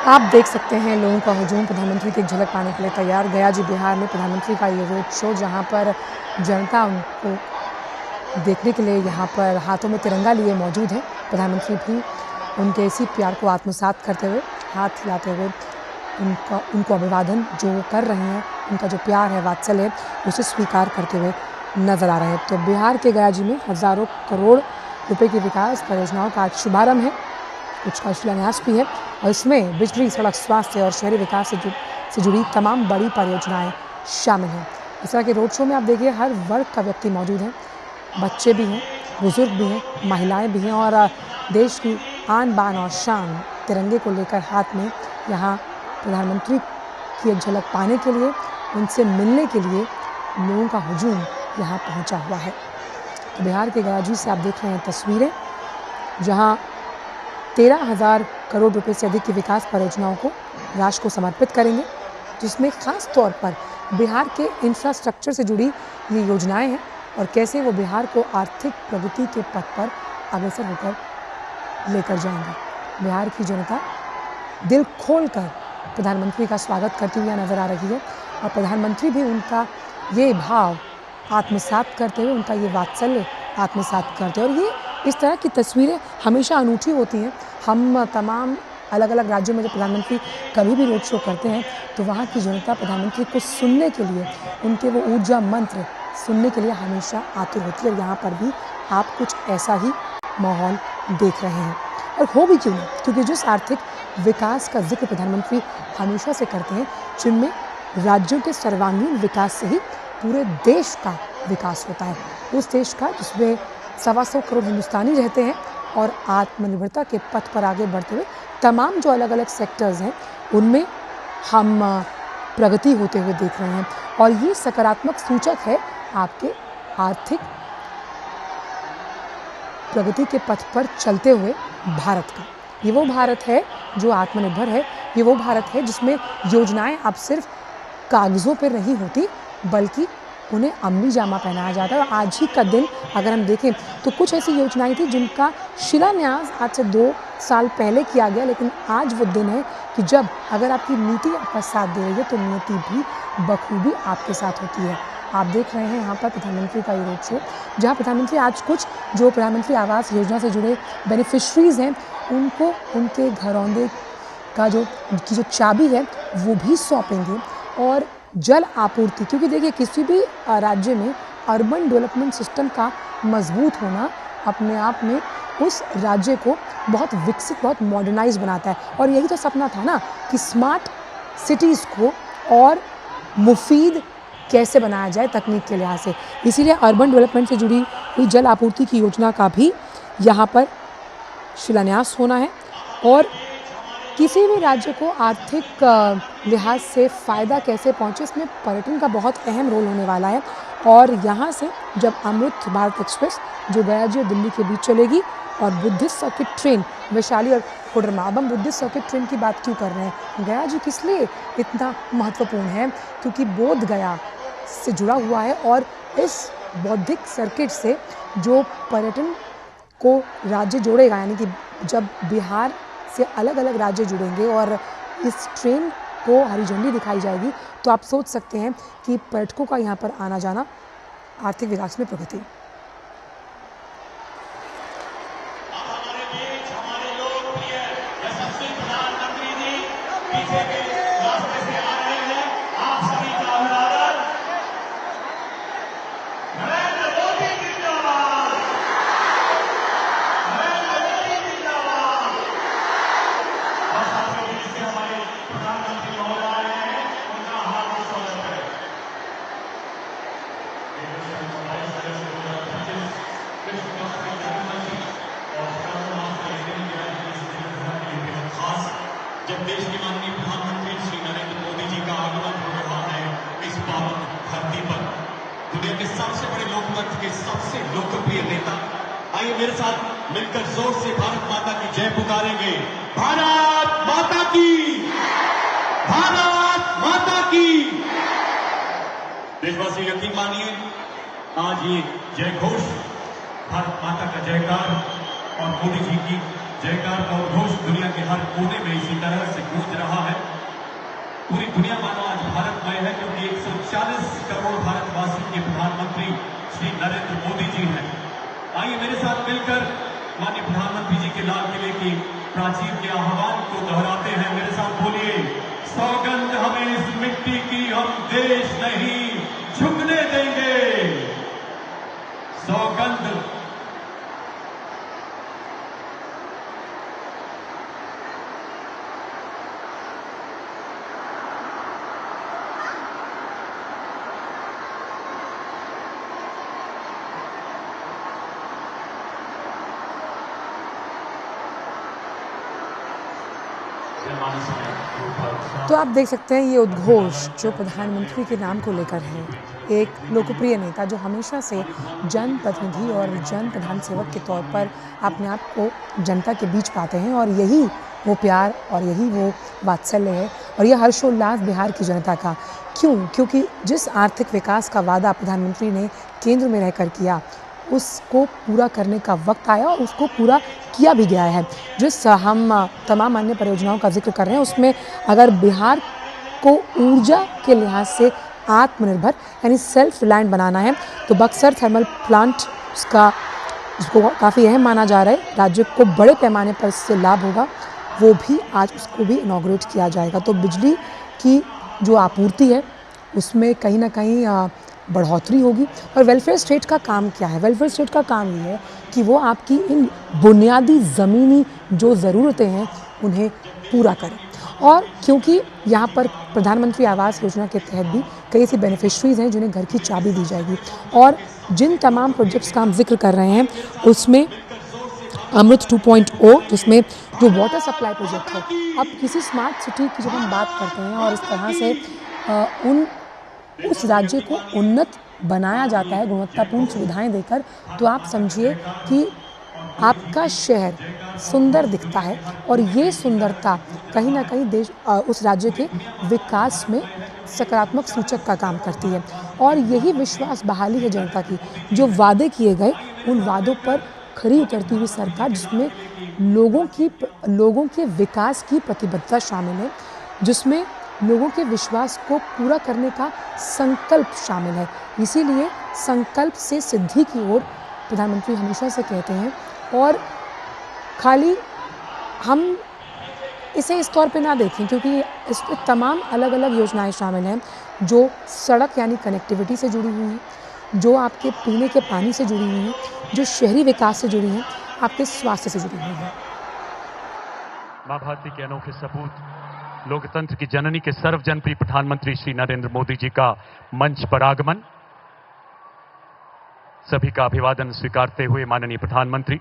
आप देख सकते हैं लोगों का हुजूम प्रधानमंत्री की एक झलक पाने के लिए तैयार। गया जी बिहार में प्रधानमंत्री का ये रोड शो, जहां पर जनता उनको देखने के लिए यहाँ पर हाथों में तिरंगा लिए मौजूद है। प्रधानमंत्री भी उनके इसी प्यार को आत्मसात करते हुए, हाथ हिलाते हुए उनको अभिवादन जो कर रहे हैं, उनका जो प्यार है, वात्सल्य है, उसे स्वीकार करते हुए नजर आ रहे हैं। तो बिहार के गया जी में हज़ारों करोड़ रुपए की विकास परियोजनाओं का आज शुभारंभ है, कुछ का शिलान्यास भी है और इसमें बिजली, सड़क, स्वास्थ्य और शहरी विकास से जुड़ी तमाम बड़ी परियोजनाएं शामिल हैं। इस तरह के रोड शो में आप देखिए हर वर्ग का व्यक्ति मौजूद है, बच्चे भी हैं, बुजुर्ग भी हैं, महिलाएं भी हैं और देश की आन बान और शान तिरंगे को लेकर हाथ में यहाँ प्रधानमंत्री की एक झलक पाने के लिए, उनसे मिलने के लिए लोगों का हुजूम यहाँ पहुँचा हुआ है। तो बिहार के गया जी से आप देख रहे हैं तस्वीरें, जहाँ 13,000 करोड़ रुपए से अधिक की विकास परियोजनाओं को राष्ट्र को समर्पित करेंगे, जिसमें खास तौर पर बिहार के इंफ्रास्ट्रक्चर से जुड़ी ये योजनाएं हैं और कैसे वो बिहार को आर्थिक प्रगति के पथ पर अग्रसर होकर लेकर जाएंगे। बिहार की जनता दिल खोलकर प्रधानमंत्री का स्वागत करती हुई नजर आ रही है और प्रधानमंत्री भी उनका ये भाव आत्मसात करते हुए, उनका ये वात्सल्य आत्मसात करते हैं। और ये इस तरह की तस्वीरें हमेशा अनूठी होती हैं। हम तमाम अलग अलग राज्यों में जब प्रधानमंत्री कभी भी रोड शो करते हैं तो वहाँ की जनता प्रधानमंत्री को सुनने के लिए, उनके वो ऊर्जा मंत्र सुनने के लिए हमेशा आतुर होती है। और यहाँ पर भी आप कुछ ऐसा ही माहौल देख रहे हैं और हो भी क्यों नहीं, क्योंकि जिस आर्थिक विकास का जिक्र प्रधानमंत्री हमेशा से करते हैं, जिनमें राज्यों के सर्वांगीण विकास से ही पूरे देश का विकास होता है, उस देश का जिसमें 125 करोड़ हिंदुस्तानी रहते हैं और आत्मनिर्भरता के पथ पर आगे बढ़ते हुए तमाम जो अलग अलग सेक्टर्स हैं उनमें हम प्रगति होते हुए देख रहे हैं। और ये सकारात्मक सूचक है आपके आर्थिक प्रगति के पथ पर चलते हुए भारत का। ये वो भारत है जो आत्मनिर्भर है, ये वो भारत है जिसमें योजनाएं अब सिर्फ कागज़ों पर नहीं होती बल्कि उन्हें अमली जामा पहनाया जाता है। और आज ही का दिन अगर हम देखें तो कुछ ऐसी योजनाएं थी जिनका शिलान्यास आज से 2 साल पहले किया गया, लेकिन आज वो दिन है कि जब अगर आपकी नीति आपका साथ दे रही है तो नियति भी बखूबी आपके साथ होती है। आप देख रहे हैं यहाँ पर प्रधानमंत्री का ये रोड शो, जहाँ प्रधानमंत्री आज कुछ जो प्रधानमंत्री आवास योजना से जुड़े बेनिफिशरीज हैं उनको उनके घरौंदे का जो चाबी है वो भी सौंपेंगे। और जल आपूर्ति, क्योंकि देखिए किसी भी राज्य में अर्बन डेवलपमेंट सिस्टम का मजबूत होना अपने आप में उस राज्य को बहुत विकसित, बहुत मॉडर्नाइज बनाता है। और यही तो सपना था ना कि स्मार्ट सिटीज़ को और मुफीद कैसे बनाया जाए तकनीक के लिहाज से। इसीलिए अर्बन डेवलपमेंट से जुड़ी हुई जल आपूर्ति की योजना का भी यहाँ पर शिलान्यास होना है। और किसी भी राज्य को आर्थिक लिहाज से फ़ायदा कैसे पहुँचे, इसमें पर्यटन का बहुत अहम रोल होने वाला है। और यहाँ से जब अमृत भारत एक्सप्रेस जो गया जी और दिल्ली के बीच चलेगी और बुद्धिस्ट सर्किट ट्रेन वैशाली और कोडरमा, अब हम बुद्धिस्ट सर्किट ट्रेन की बात क्यों कर रहे हैं, गया जी किस लिए इतना महत्वपूर्ण है, क्योंकि बोध गया से जुड़ा हुआ है और इस बौद्धिक सर्किट से जो पर्यटन को राज्य जोड़ेगा, यानी कि जब बिहार से अलग अलग राज्य जुड़ेंगे और इस ट्रेन को हरी झंडी दिखाई जाएगी तो आप सोच सकते हैं कि पर्यटकों का यहाँ पर आना जाना आर्थिक विकास में प्रगति। जब देश के माननीय प्रधानमंत्री श्री नरेंद्र मोदी जी का आगमन हो रहा है इस पावन धरती पर, दुनिया के सबसे बड़े लोकतंत्र के सबसे लोकप्रिय नेता, आइए मेरे साथ मिलकर जोर से भारत माता की जय पुकारेंगे। भारत माता की, भारत माता की। देशवासी यकीन मानिए, आज ये जय घोष, भारत माता का जयकार और मोदी जी की जयकार का घोष दुनिया के हर कोने में इसी तरह से गूंज रहा है। पूरी दुनिया मानो आज भारतमय है, क्योंकि 140 करोड़ भारतवासी के प्रधानमंत्री श्री नरेंद्र मोदी जी हैं। आइए मेरे साथ मिलकर माननीय प्रधानमंत्री जी के लाल किले की प्राचीर के आह्वान को दोहराते हैं। मेरे साथ बोलिए, सौगंध हमें इस मिट्टी की, हम देश नहीं झुकने देंगे। सौगंध। तो आप देख सकते हैं ये उद्घोष जो प्रधानमंत्री के नाम को लेकर है। एक लोकप्रिय नेता जो हमेशा से जनप्रतिनिधि और जन प्रधान सेवक के तौर पर अपने आप को जनता के बीच पाते हैं, और यही वो प्यार और यही वो वात्सल्य है और यह हर्षोल्लास बिहार की जनता का। क्यों? क्योंकि जिस आर्थिक विकास का वादा प्रधानमंत्री ने केंद्र में रहकर किया, उसको पूरा करने का वक्त आया और उसको पूरा किया भी गया है। जिस हम तमाम अन्य परियोजनाओं का जिक्र कर रहे हैं, उसमें अगर बिहार को ऊर्जा के लिहाज से आत्मनिर्भर यानी सेल्फ रिलायंट बनाना है, तो बक्सर थर्मल प्लांट उसका जिसको काफ़ी अहम माना जा रहा है, राज्य को बड़े पैमाने पर इससे लाभ होगा, वो भी आज उसको भी इनॉग्रेट किया जाएगा। तो बिजली की जो आपूर्ति है उसमें कहीं ना कहीं बढ़ोतरी होगी। और वेलफेयर स्टेट का काम क्या है? वेलफेयर स्टेट का काम ये है कि वो आपकी इन बुनियादी ज़मीनी जो ज़रूरतें हैं उन्हें पूरा करें। और क्योंकि यहाँ पर प्रधानमंत्री आवास योजना के तहत भी कई ऐसी बेनिफिशरीज़ हैं जिन्हें घर की चाबी दी जाएगी। और जिन तमाम प्रोजेक्ट्स का हम जिक्र कर रहे हैं उसमें अमृत 2.0 जिसमें जो वाटर सप्लाई प्रोजेक्ट है, अब किसी स्मार्ट सिटी की जब हम बात करते हैं और इस तरह से उस राज्य को उन्नत बनाया जाता है गुणवत्तापूर्ण सुविधाएं देकर, तो आप समझिए कि आपका शहर सुंदर दिखता है और ये सुंदरता कहीं ना कहीं देश उस राज्य के विकास में सकारात्मक सूचक का काम करती है। और यही विश्वास बहाली है जनता की। जो वादे किए गए उन वादों पर खरी उतरती हुई सरकार, जिसमें लोगों के विकास की प्रतिबद्धता शामिल है, जिसमें लोगों के विश्वास को पूरा करने का संकल्प शामिल है। इसीलिए संकल्प से सिद्धि की ओर प्रधानमंत्री हमेशा से कहते हैं। और खाली हम इसे इस तौर पे ना देखें, क्योंकि इसमें तमाम अलग अलग योजनाएं शामिल हैं जो सड़क यानी कनेक्टिविटी से जुड़ी हुई हैं, जो आपके पीने के पानी से जुड़ी हुई हैं, जो शहरी विकास से जुड़ी हैं, आपके स्वास्थ्य से जुड़ी हुई हैं। मां भारती के अनोखे सपूत, लोकतंत्र की जननी के सर्वजनप्रिय प्रधानमंत्री श्री नरेंद्र मोदी जी का मंच पर आगमन। सभी का अभिवादन स्वीकारते हुए माननीय प्रधानमंत्री,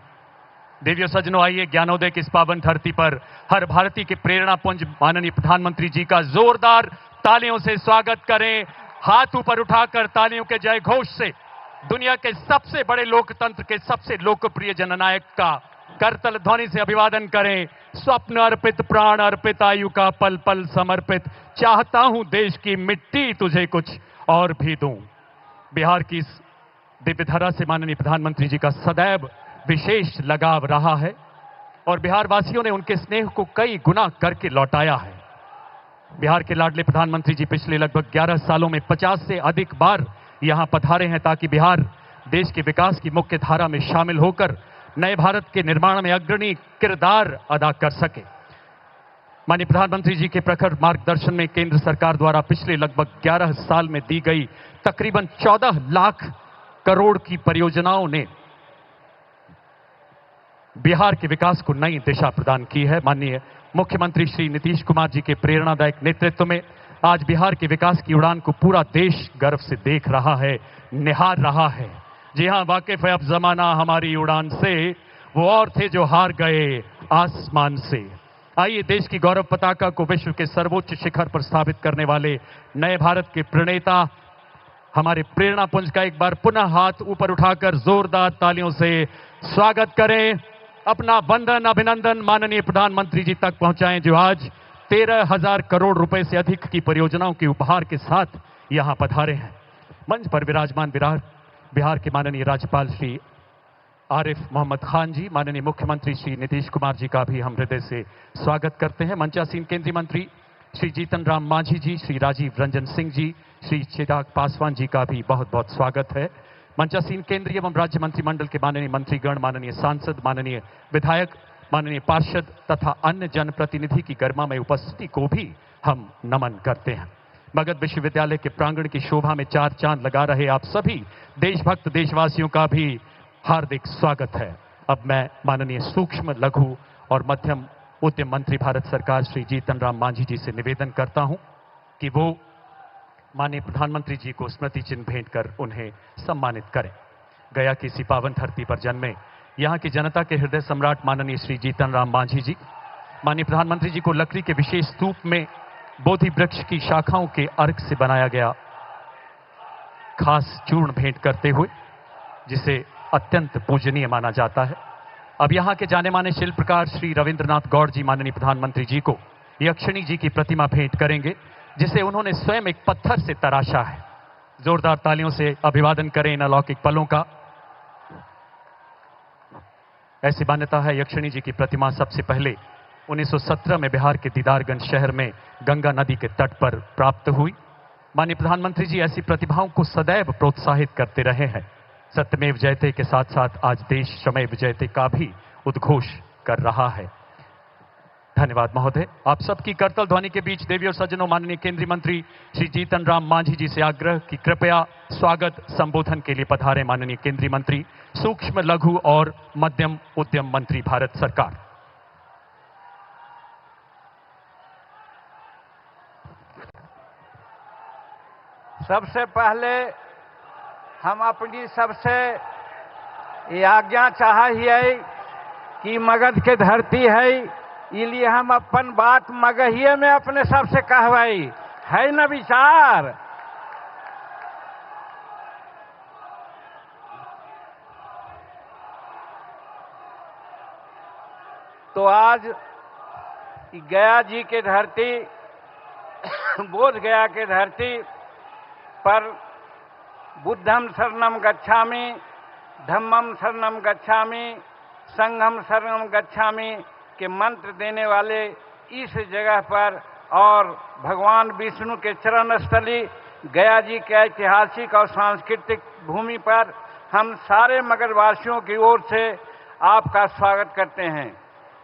देवियों सज्जनों, आइए ज्ञानोदय की इस पावन धरती पर हर भारतीय के प्रेरणा पुंज माननीय प्रधानमंत्री जी का जोरदार तालियों से स्वागत करें। हाथ ऊपर उठाकर तालियों के जय घोष से दुनिया के सबसे बड़े लोकतंत्र के सबसे लोकप्रिय जननायक का करतल ध्वनि से अभिवादन करें। स्वप्न अर्पित, प्राण अर्पित, आयु का पल पल समर्पित, चाहता हूं देश की मिट्टी तुझे कुछ और भी दूं। बिहार की इस दिव्य धरा से माननीय प्रधानमंत्री जी का सदैव विशेष लगाव रहा है और बिहार वासियों ने उनके स्नेह को कई गुना करके लौटाया है। बिहार के लाडले प्रधानमंत्री जी पिछले लगभग 11 सालों में 50 से अधिक बार यहां पधारे हैं ताकि बिहार देश के विकास की मुख्य धारा में शामिल होकर नए भारत के निर्माण में अग्रणी किरदार अदा कर सके। माननीय प्रधानमंत्री जी के प्रखर मार्गदर्शन में केंद्र सरकार द्वारा पिछले लगभग 11 साल में दी गई तकरीबन 14 लाख करोड़ की परियोजनाओं ने बिहार के विकास को नई दिशा प्रदान की है। माननीय मुख्यमंत्री श्री नीतीश कुमार जी के प्रेरणादायक नेतृत्व में आज बिहार के विकास की उड़ान को पूरा देश गर्व से देख रहा है, निहार रहा है। जी हां, वाकिफ है अब जमाना हमारी उड़ान से, वो और थे जो हार गए आसमान से। आइए देश की गौरव पताका को विश्व के सर्वोच्च शिखर पर स्थापित करने वाले नए भारत के प्रणेता हमारे प्रेरणा पुंज का एक बार पुनः हाथ ऊपर उठाकर जोरदार तालियों से स्वागत करें। अपना वंदन अभिनंदन माननीय प्रधानमंत्री जी तक पहुंचाएं, जो आज 13,000 करोड़ रुपए से अधिक की परियोजनाओं के उपहार के साथ यहां पधारे हैं। मंच पर विराजमान बिहार के माननीय राज्यपाल श्री आरिफ मोहम्मद खान जी, माननीय मुख्यमंत्री श्री नीतीश कुमार जी का भी हम हृदय से स्वागत करते हैं। मंचासीन केंद्रीय मंत्री श्री जीतन राम मांझी जी, श्री राजीव रंजन सिंह जी, श्री चिराग पासवान जी का भी बहुत बहुत स्वागत है। मंचासीन केंद्रीय एवं राज्य मंत्रिमंडल के माननीय मंत्रीगण, माननीय सांसद, माननीय विधायक, माननीय पार्षद तथा अन्य जनप्रतिनिधि की गरिमामय उपस्थिति को भी हम नमन करते हैं। मगध विश्वविद्यालय के प्रांगण की शोभा में चार चांद लगा रहे आप सभी देशभक्त देशवासियों का भी हार्दिक स्वागत है। अब मैं माननीय सूक्ष्म, लघु और मध्यम उद्यम मंत्री भारत सरकार श्री जीतन राम मांझी जी से निवेदन करता हूं कि वो माननीय प्रधानमंत्री जी को स्मृति चिन्ह भेंट कर उन्हें सम्मानित करें। गया की इसी पावन धरती पर जन्मे यहाँ की जनता के हृदय सम्राट माननीय श्री जीतन राम मांझी जी माननीय प्रधानमंत्री जी को लकड़ी के विशेष स्तूप में बोधि वृक्ष की शाखाओं के अर्क से बनाया गया खास चूर्ण भेंट करते हुए, जिसे अत्यंत पूजनीय माना जाता है। अब यहाँ के जाने माने शिल्पकार श्री रविंद्रनाथ गौड़ जी माननीय प्रधानमंत्री जी को यक्षिणी जी की प्रतिमा भेंट करेंगे, जिसे उन्होंने स्वयं एक पत्थर से तराशा है। जोरदार तालियों से अभिवादन करें इन अलौकिक पलों का। ऐसी मान्यता है यक्षिणी जी की प्रतिमा सबसे पहले 1917 में बिहार के दीदारगंज शहर में गंगा नदी के तट पर प्राप्त हुई। माननीय प्रधानमंत्री जी ऐसी प्रतिभाओं को सदैव प्रोत्साहित करते रहे हैं। सत्यमेव जयते के साथ साथ आज देश श्रमेव जयते का भी उद्घोष कर रहा है। धन्यवाद महोदय। आप सबकी करतल ध्वनि के बीच देवी और सज्जनों, माननीय केंद्रीय मंत्री श्री जीतन राम मांझी जी से आग्रह कि कृपया स्वागत संबोधन के लिए पधारें। माननीय केंद्रीय मंत्री, सूक्ष्म, लघु और मध्यम उद्यम मंत्री भारत सरकार। सबसे पहले हम अपनी सबसे ये आज्ञा चाहिए कि मगध के धरती है, इसलिए हम अपन बात मगहिए में अपने सबसे कहवाई है न विचार। तो आज गया जी के धरती, बोध गया के धरती पर बुद्धम शरणम गच्छामि, धम्मम शरणम गच्छामि, संघम शरणम गच्छामि के मंत्र देने वाले इस जगह पर और भगवान विष्णु के चरण स्थली गया जी के ऐतिहासिक और सांस्कृतिक भूमि पर हम सारे मगधवासियों की ओर से आपका स्वागत करते हैं।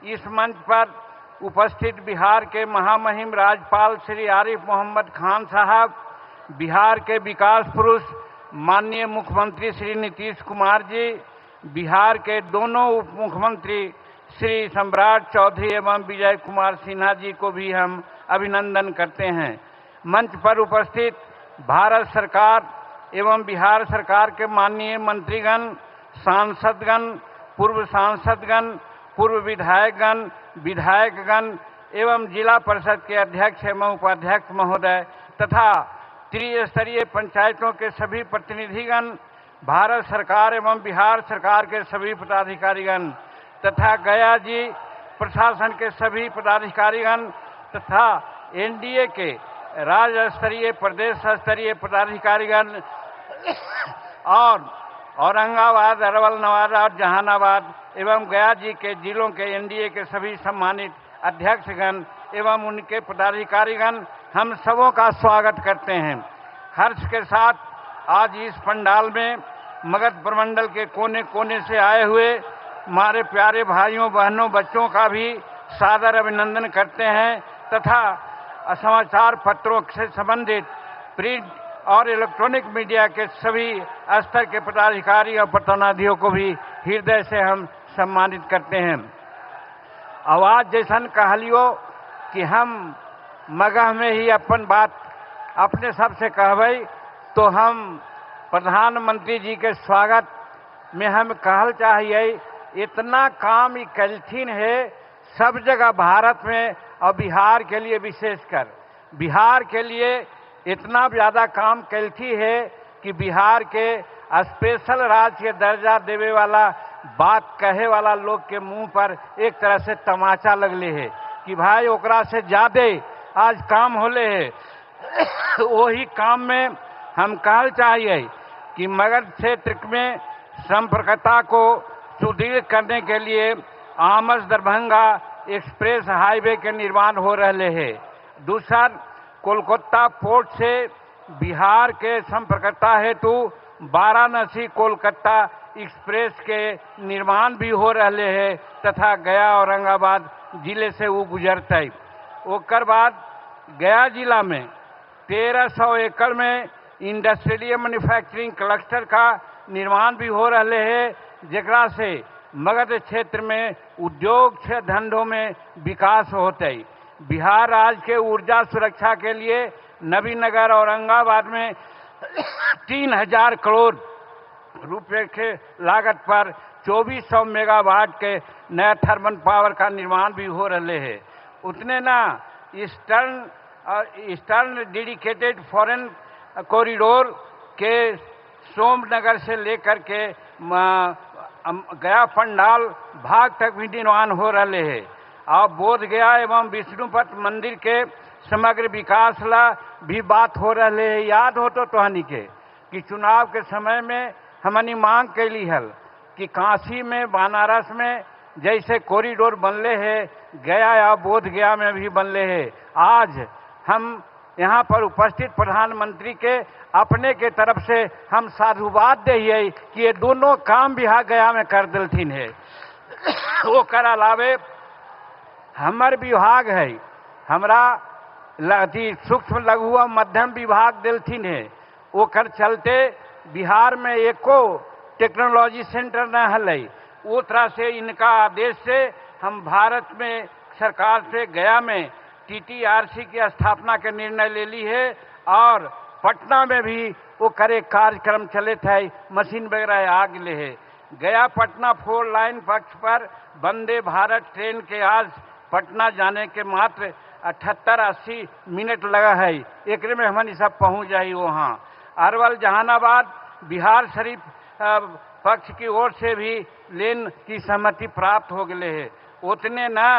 इस मंच पर उपस्थित बिहार के महामहिम राज्यपाल श्री आरिफ मोहम्मद खान साहब, बिहार के विकास पुरुष माननीय मुख्यमंत्री श्री नीतीश कुमार जी, बिहार के दोनों उप मुख्यमंत्री श्री सम्राट चौधरी एवं विजय कुमार सिन्हा जी को भी हम अभिनंदन करते हैं। मंच पर उपस्थित भारत सरकार एवं बिहार सरकार के माननीय मंत्रीगण, सांसदगण, पूर्व सांसदगण, पूर्व विधायकगण, विधायकगण एवं जिला परिषद के अध्यक्ष एवं उपाध्यक्ष महोदय तथा त्रिस्तरीय पंचायतों के सभी प्रतिनिधिगण, भारत सरकार एवं बिहार सरकार के सभी पदाधिकारीगण तथा गया जी प्रशासन के सभी पदाधिकारीगण तथा एनडीए के राज्य स्तरीय, प्रदेश स्तरीय पदाधिकारीगण और औरंगाबाद, अरवल, नवादा और जहानाबाद एवं गया जी के जिलों के एनडीए के सभी सम्मानित अध्यक्षगण एवं उनके पदाधिकारीगण, हम सबों का स्वागत करते हैं। हर्ष के साथ आज इस पंडाल में मगध प्रमंडल के कोने कोने से आए हुए हमारे प्यारे भाइयों, बहनों, बच्चों का भी सादर अभिनंदन करते हैं तथा समाचार पत्रों से संबंधित प्रिंट और इलेक्ट्रॉनिक मीडिया के सभी स्तर के पदाधिकारी और प्रतिनिधियों को भी हृदय से हम सम्मानित करते हैं। आवाज जैसन कहलियो कि हम मगह में ही अपन बात अपने सबसे कहबई, तो हम प्रधानमंत्री जी के स्वागत में हम कहल चाहिए, इतना काम ही कलथिन है सब जगह भारत में और बिहार के लिए विशेषकर बिहार के लिए इतना ज़्यादा काम कलथी है कि बिहार के स्पेशल राज्य के दर्जा देवे वाला बात कहे वाला लोग के मुंह पर एक तरह से तमाचा लगले है कि भाई ओकरा से ज्यादा आज काम होले है। वही काम में हम कहल चाहिए कि मगध क्षेत्र में संपर्कता को सुदृढ़ करने के लिए आमस दरभंगा एक्सप्रेस हाईवे के निर्माण हो रहे हैं। दूसरा, कोलकाता पोर्ट से बिहार के संपर्कता हेतु वाराणसी कोलकाता एक्सप्रेस के निर्माण भी हो रहे हैं तथा गया औरंगाबाद जिले से वो गुजरते। ओकर बाद गया जिला में 1300 एकड़ में इंडस्ट्रियल मैन्युफैक्चरिंग क्लस्टर का निर्माण भी हो रहे हैं, जेकरा से मगध क्षेत्र में उद्योग से धंधों में विकास होते। बिहार राज्य के ऊर्जा सुरक्षा के लिए नबीनगर औरंगाबाद में 3000 करोड़ रुपए के लागत पर 2400 मेगावाट के नया थर्मल पावर का निर्माण भी हो रहे हैं। उतने ना ईस्टर्न डेडिकेटेड फॉरेन कॉरिडोर के सोमनगर से लेकर के गया पंडाल भाग तक भी निर्माण हो रहे हैं। और बोध गया एवं विष्णुपद मंदिर के समग्र विकास ला भी बात हो रहे है। याद हो तो तोहनी के कि चुनाव के समय में हमनी मांग कैली हल कि काशी में बनारस में जैसे कॉरिडोर बनले है, गया या बोध गया में भी बनले है। आज हम यहाँ पर उपस्थित प्रधानमंत्री के अपने के तरफ से हम साधुवाद दिए कि ये दोनों काम भी गया में कर दिलथिन है। वो कर अलावे हमर विभाग है, हमरा सूक्ष्म लघु व मध्यम विभाग दिलथिन है। ओकर चलते बिहार में एको टेक्नोलॉजी सेंटर न हल। वो तरह से इनका आदेश से हम भारत में सरकार से गया में TTRC की स्थापना के निर्णय ले ली है और पटना में भी वो करे कार्यक्रम चले थे, मशीन वगैरह आ गए है। गया पटना 4 लाइन पक्ष पर वंदे भारत ट्रेन के आज पटना जाने के मात्र 78-80 मिनट लगा है। एक में हमन सब पहुँच जाये वहाँ। अरवल जहानाबाद बिहार शरीफ पक्ष की ओर से भी लेन की सहमति प्राप्त हो गए है। उतने ना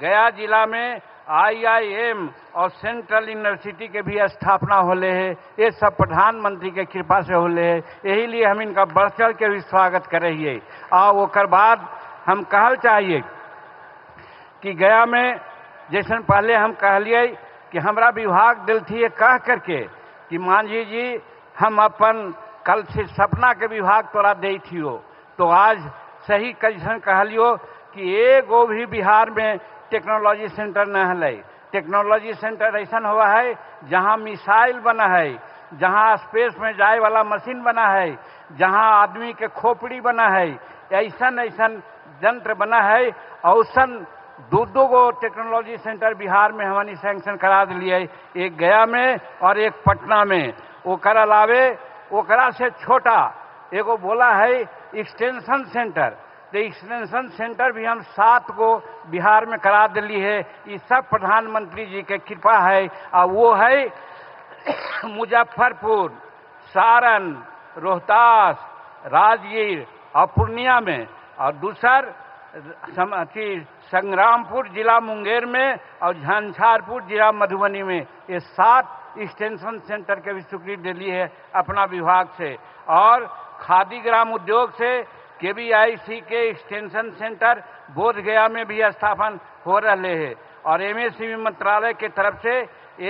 गया जिला में IIM और सेंट्रल यूनिवर्सिटी के भी स्थापना होले है। ये सब प्रधानमंत्री के कृपा से होले है। यही लिए हम इनका बढ़ चढ़ के भी स्वागत करिए। और ओकर बाद हम कहल चाहिए कि गया में जैसे पहले हम कहलिए कि हमरा विभाग दिल थी कह करके कि मांझी जी हम अपन कल से सपना के विभाग तोरा दे थियो, तो आज सही कैसन कहलियो कि एगो भी बिहार में टेक्नोलॉजी सेंटर न है। टेक्नोलॉजी सेंटर ऐसा हुआ है जहां मिसाइल बना है, जहां स्पेस में जाए वाला मशीन बना है, जहां आदमी के खोपड़ी बना है, ऐसा यंत्र बना है। औसन दो गो टेक्नोलॉजी सेंटर बिहार में हमने सैंक्शन करा दिए, एक गया में और एक पटना में। ओकर अलावे ओकरा से छोटा एगो बोला है एक्सटेंशन सेंटर, तो एक्सटेंशन सेंटर भी हम 7 गो बिहार में करा दिली है। ये सब प्रधानमंत्री जी के कृपा है। और वो है मुजफ्फरपुर, सारण, रोहतास, राजगीर और पूर्णिया में, और दूसर संग्रामपुर जिला मुंगेर में और झंझारपुर जिला मधुबनी में। ये 7 एक्सटेंशन सेंटर के भी स्वीकृति दिली है अपना विभाग से। और खादी ग्राम उद्योग से KVIC के एक्सटेंशन सेंटर बोध गया में भी स्थापन हो रहे हैं। और MSCB मंत्रालय के तरफ से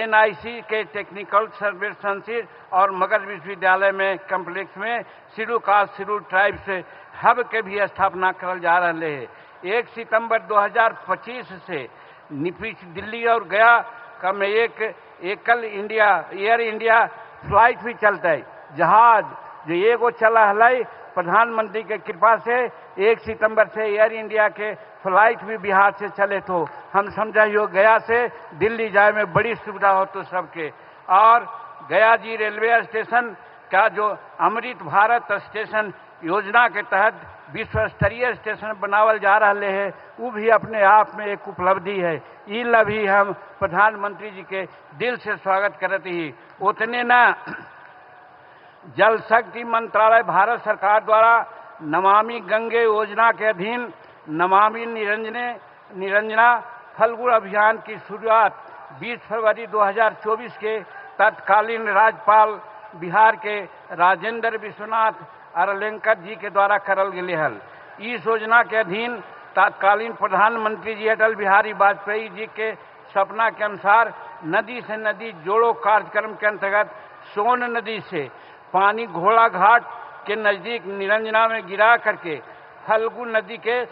NIC के टेक्निकल सर्विस संस्थित और मगध विश्वविद्यालय में कम्प्लेक्स में शेड्यूल कास्ट शेड्यूल ट्राइब से हब के भी स्थापना करल जा रहे हैं। 1 सितंबर 2025 से दिल्ली और गया का में एक एकल इंडिया एयर इंडिया फ्लाइट भी चलता है। जहाज जो एगो चला है प्रधानमंत्री के कृपा से 1 सितंबर से एयर इंडिया के फ्लाइट भी बिहार से चले, तो हम समझाइयो गया से दिल्ली जाए में बड़ी सुविधा हो तो सबके। और गया जी रेलवे स्टेशन का जो अमृत भारत स्टेशन योजना के तहत विश्व स्तरीय स्टेशन बनावल जा रहे हैं, वो भी अपने आप में एक उपलब्धि है। इला भी हम प्रधानमंत्री जी के दिल से स्वागत करते ही। उतने ना जल शक्ति मंत्रालय भारत सरकार द्वारा नमामि गंगे योजना के अधीन नमामि निरंजना फल्गु अभियान की शुरुआत 20 फरवरी 2024 के तत्कालीन राज्यपाल बिहार के राजेंद्र विश्वनाथ अरलेंकर जी के द्वारा करल गए हल। इस योजना के अधीन तत्कालीन प्रधानमंत्री जी अटल बिहारी वाजपेयी जी के सपना के अनुसार नदी से नदी जोड़ो कार्यक्रम के अंतर्गत सोन नदी से पानी घोड़ा घाट के नजदीक निरंजना में गिरा करके फल्गु नदी के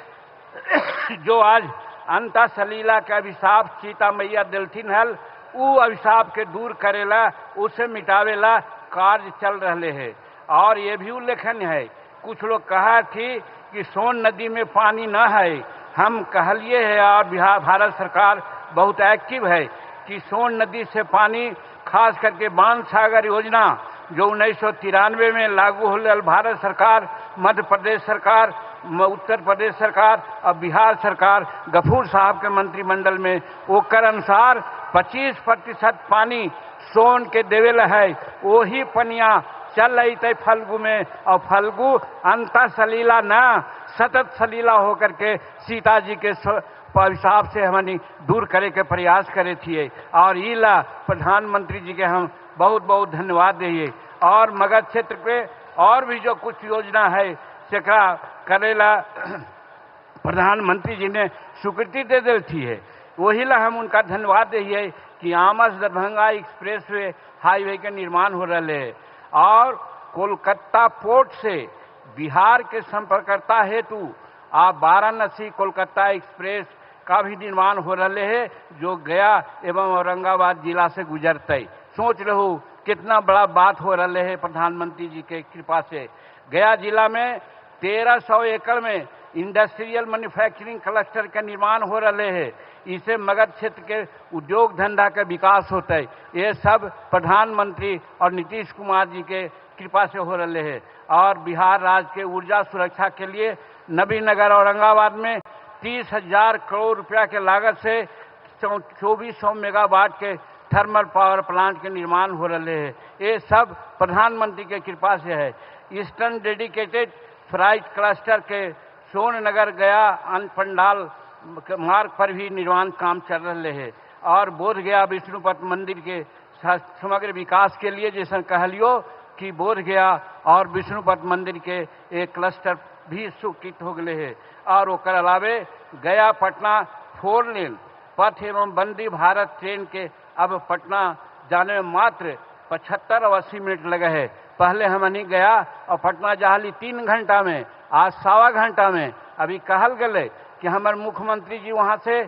जो आज अंता सलीला के अभिशाप सीता मैया दिलथिन हल, उ अभिशाप के दूर करेला, उसे मिटावेला कार्य चल रहे हैं। और ये भी उल्लेखनीय है, कुछ लोग कहा थी कि सोन नदी में पानी न है, हम कहलिए है और बिहार भारत सरकार बहुत एक्टिव है कि सोन नदी से पानी खास करके बांध सागर योजना जो 1993 में लागू होल, भारत सरकार, मध्य प्रदेश सरकार, उत्तर प्रदेश सरकार और बिहार सरकार गफूर साहब के मंत्रिमंडल में ओकर अनुसार 25% पानी सोन के देवेल है। वही पनिया चल रही थे फल्गु में, और फल्गु अंतर सलीला न सतत सलीला होकर के सीता जी के अभिशाप से हमनी दूर करे के प्रयास करे थिए। और इला प्रधानमंत्री जी के हम बहुत बहुत धन्यवाद दिए। और मगध क्षेत्र पे और भी जो कुछ योजना है सेकरा करेला प्रधानमंत्री जी ने स्वीकृति दे देती है, वही ला हम उनका धन्यवाद दिए कि Amas Darbhanga express way highway के निर्माण हो रहे है और कोलकाता पोर्ट से बिहार के संपर्कता हेतु आप वाराणसी कोलकाता एक्सप्रेस का भी निर्माण हो रहे है जो गया एवं औरंगाबाद जिला से गुजरते। सोच रहो कितना बड़ा बात हो रहे है प्रधानमंत्री जी के कृपा से। गया जिला में 1300 एकड़ में इंडस्ट्रियल मैन्युफैक्चरिंग क्लस्टर का निर्माण हो रहे है। इसे मगध क्षेत्र के उद्योग धंधा का विकास होता है। ये सब प्रधानमंत्री और नीतीश कुमार जी के कृपा से हो रहे है। और बिहार राज्य के ऊर्जा सुरक्षा के लिए नबीनगर औरंगाबाद में 30,000 करोड़ रुपया के लागत से 2400 मेगावाट के थर्मल पावर प्लांट के निर्माण हो रहे हैं। ये सब प्रधानमंत्री के कृपा से है। ईस्टर्न डेडिकेटेड फ्राइट क्लस्टर के सोननगर गया पंडाल मार्ग पर भी निर्माण काम चल रहे हैं। और बोध गया विष्णुपद मंदिर के समग्र विकास के लिए जैसा कहलियो कि बोध गया और विष्णुपद मंदिर के एक क्लस्टर भी स्वीकृत हो गए हैं। और ओकर अलावे गया पटना 4 लेन पथ एवं वंदे भारत ट्रेन के अब पटना जाने में मात्र 75 और 80 मिनट लगे हैं। पहले हमनी गया और पटना जहाली 3 घंटा में, आज 1.25 घंटा में। अभी कहल गए कि हमारे मुख्यमंत्री जी वहाँ से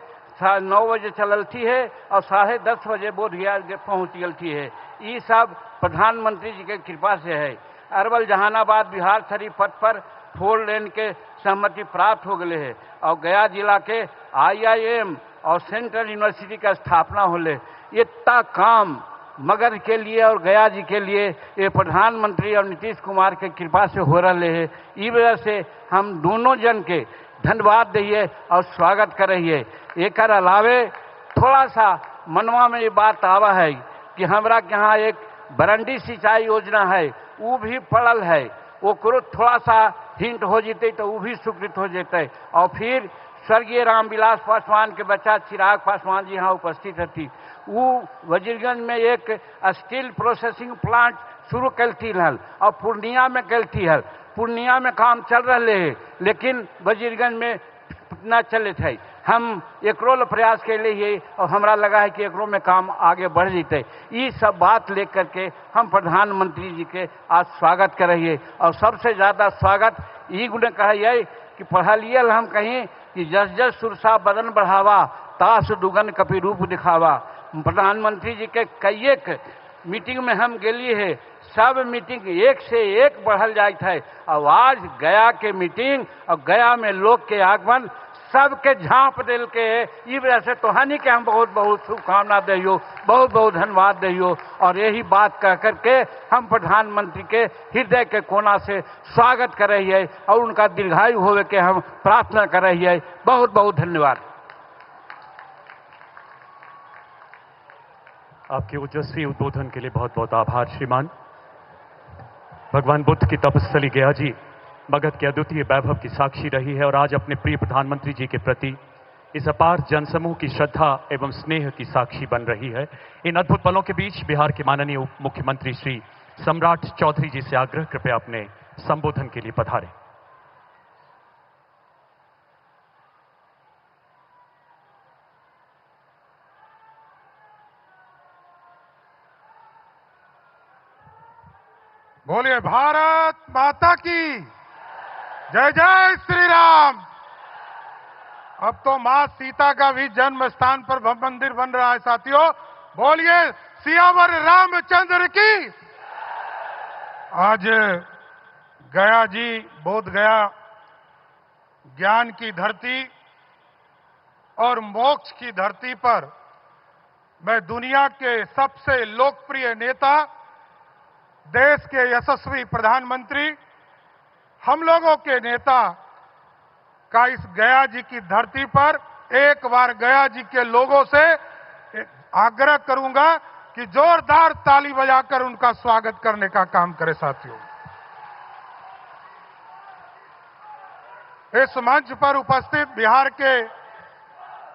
9 बजे चलती है और 10:30 बजे बोध गया पहुँच गलती है। ये सब प्रधानमंत्री जी के कृपा से है। अरवल जहानाबाद बिहार शरीफ पथ पर 4 लेन के सहमति प्राप्त हो गए है। और गया जिला के IIM और सेंट्रल यूनिवर्सिटी का स्थापना होले। इतना काम मगध के लिए और गया जी के लिए ये प्रधानमंत्री और नीतीश कुमार के कृपा से हो रहे हैं। इस वजह से हम दोनों जन के धन्यवाद दिए और स्वागत कर रही है। एक अलावे थोड़ा सा मनवा में ये बात आवा है कि हमरा के यहाँ एक बरंडी सिंचाई योजना है, वो भी पड़ल है। वो करो थोड़ा सा हिंट हो जेते तो वो भी स्वीकृत हो जेते। और फिर स्वर्गीय रामविलास पासवान के बच्चा चिराग पासवान जी यहाँ उपस्थित रहती। वो वजीरगंज में एक स्टील प्रोसेसिंग प्लांट शुरू करती हल और पूर्णिया में करती हल। पूर्णिया में काम चल रहे है लेकिन वजीरगंज में न चले थे। हम एकरो प्रयास के लिए और हमरा लगा है कि एकरो में काम आगे बढ़ जते। ये सब बात लेकर के हम प्रधानमंत्री जी के आज स्वागत कर रही है। और सबसे ज़्यादा स्वागत ये गुण कहिए कि पढ़लियल हम कहीं कि जस जस सुरसा बदन बढ़ावा तास दुगन कपि रूप दिखावा। प्रधानमंत्री जी के कई एक मीटिंग में हम गेली है, सब मीटिंग एक से एक बढ़ल जात है। और आज गया के मीटिंग और गया में लोग के आगमन सबके झांप दिल के है। इस वजह से तोहनी के हम बहुत बहुत शुभकामना दियो, बहुत बहुत धन्यवाद दियो। और यही बात कह करके हम प्रधानमंत्री के हृदय के कोना से स्वागत कर रही है और उनका दीर्घायु होवे के हम प्रार्थना कर रही है। बहुत बहुत धन्यवाद। आपके ओजस्वी उद्बोधन के लिए बहुत बहुत आभार श्रीमान। भगवान बुद्ध की तपस्थली गया जी मगध के अद्वितीय वैभव की साक्षी रही है और आज अपने प्रिय प्रधानमंत्री जी के प्रति इस अपार जनसमूह की श्रद्धा एवं स्नेह की साक्षी बन रही है। इन अद्भुत पलों के बीच बिहार के माननीय उप मुख्यमंत्री श्री सम्राट चौधरी जी से आग्रह, कृपया अपने संबोधन के लिए पधारें। बोलिए भारत माता की जय। जय श्री राम। अब तो मां सीता का भी जन्म स्थान पर मंदिर बन रहा है साथियों। बोलिए सियावर रामचंद्र की। आज गया जी, बोध गया ज्ञान की धरती और मोक्ष की धरती पर मैं दुनिया के सबसे लोकप्रिय नेता, देश के यशस्वी प्रधानमंत्री, हम लोगों के नेता का इस गया जी की धरती पर एक बार गया जी के लोगों से आग्रह करूंगा कि जोरदार ताली बजाकर उनका स्वागत करने का काम करें साथियों। इस मंच पर उपस्थित बिहार के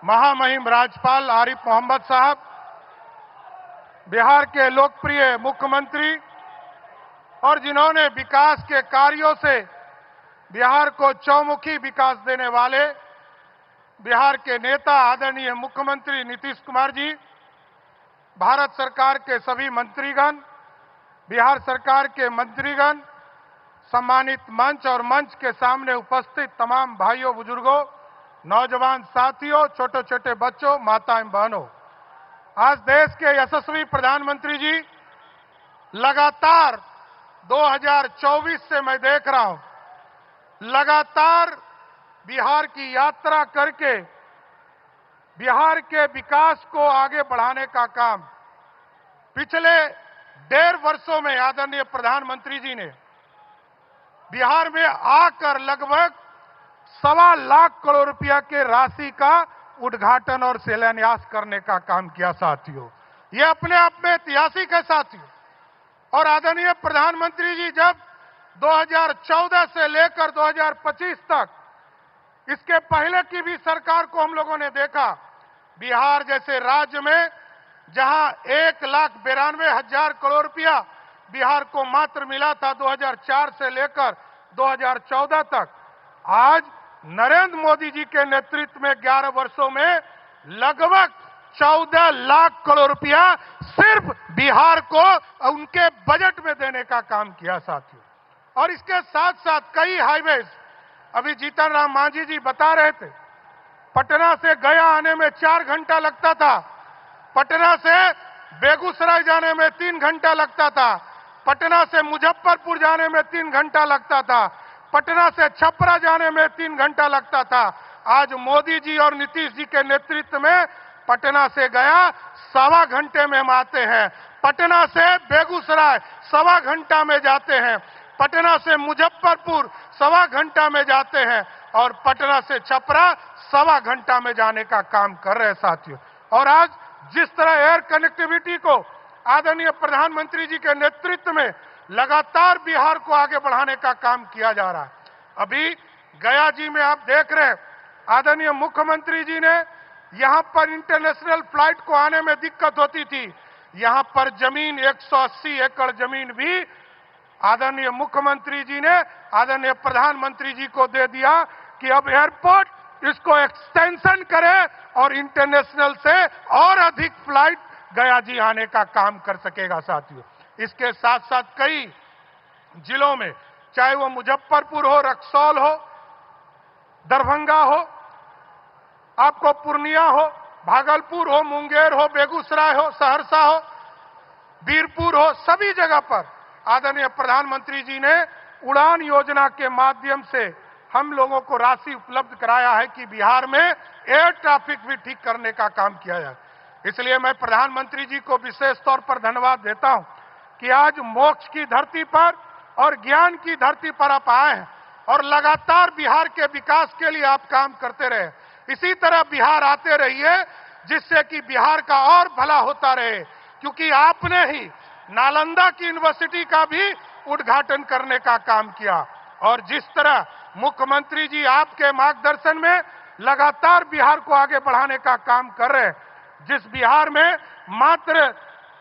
महामहिम राज्यपाल आरिफ मोहम्मद साहब, बिहार के लोकप्रिय मुख्यमंत्री और जिन्होंने विकास के कार्यों से बिहार को चौमुखी विकास देने वाले बिहार के नेता आदरणीय मुख्यमंत्री नीतीश कुमार जी, भारत सरकार के सभी मंत्रीगण, बिहार सरकार के मंत्रीगण, सम्मानित मंच और मंच के सामने उपस्थित तमाम भाइयों बुजुर्गों, नौजवान साथियों, छोटे छोटे बच्चों, माताएं बहनों, आज देश के यशस्वी प्रधानमंत्री जी लगातार 2024 से मैं देख रहा हूं, लगातार बिहार की यात्रा करके बिहार के विकास को आगे बढ़ाने का काम पिछले 1.5 वर्षों में आदरणीय प्रधानमंत्री जी ने बिहार में आकर लगभग 1.25 लाख करोड़ रुपया के राशि का उद्घाटन और शिलान्यास करने का काम किया साथियों। ये अपने आप में ऐतिहासिक है साथियों। और आदरणीय प्रधानमंत्री जी जब 2014 से लेकर 2025 तक, इसके पहले की भी सरकार को हम लोगों ने देखा, बिहार जैसे राज्य में जहां 1,92,000 करोड़ रुपया बिहार को मात्र मिला था 2004 से लेकर 2014 तक, आज नरेंद्र मोदी जी के नेतृत्व में 11 वर्षों में लगभग 14 लाख करोड़ रुपया सिर्फ बिहार को उनके बजट में देने का काम किया साथियों। और इसके साथ साथ कई हाईवेज, अभी जीतन राम मांझी जी बता रहे थे, पटना से गया आने में 4 घंटा लगता था, पटना से बेगूसराय जाने में 3 घंटा लगता था, पटना से मुजफ्फरपुर जाने में 3 घंटा लगता था, पटना से छपरा जाने में 3 घंटा लगता था। आज मोदी जी और नीतीश जी के नेतृत्व में पटना से गया 1.25 घंटे में हम आते हैं, पटना से बेगूसराय 1.25 घंटा में जाते हैं, पटना से मुजफ्फरपुर 1.25 घंटा में जाते हैं और पटना से छपरा 1.25 घंटा में जाने का काम कर रहे हैं साथियों। और आज जिस तरह एयर कनेक्टिविटी को आदरणीय प्रधानमंत्री जी के नेतृत्व में लगातार बिहार को आगे बढ़ाने का काम किया जा रहा है। अभी गया जी में आप देख रहे हैं, आदरणीय मुख्यमंत्री जी ने यहां पर इंटरनेशनल फ्लाइट को आने में दिक्कत होती थी, यहां पर जमीन 180 एकड़ जमीन भी आदरणीय मुख्यमंत्री जी ने आदरणीय प्रधानमंत्री जी को दे दिया कि अब एयरपोर्ट इसको एक्सटेंशन करे और इंटरनेशनल से और अधिक फ्लाइट गया जी आने का काम कर सकेगा साथियों। इसके साथ साथ कई जिलों में, चाहे वो मुजफ्फरपुर हो, रक्सौल हो, दरभंगा हो, आपको पूर्णिया हो, भागलपुर हो, मुंगेर हो, बेगूसराय हो, सहरसा हो, बीरपुर हो, सभी जगह पर आदरणीय प्रधानमंत्री जी ने उड़ान योजना के माध्यम से हम लोगों को राशि उपलब्ध कराया है कि बिहार में एयर ट्रैफिक भी ठीक करने का काम किया जाए। इसलिए मैं प्रधानमंत्री जी को विशेष तौर पर धन्यवाद देता हूं कि आज मोक्ष की धरती पर और ज्ञान की धरती पर आप आए हैं और लगातार बिहार के विकास के लिए आप काम करते रहे। इसी तरह बिहार आते रहिए जिससे कि बिहार का और भला होता रहे, क्योंकि आपने ही नालंदा की यूनिवर्सिटी का भी उद्घाटन करने का काम किया और जिस तरह मुख्यमंत्री जी आपके मार्गदर्शन में लगातार बिहार को आगे बढ़ाने का काम कर रहे हैं, जिस बिहार में मात्र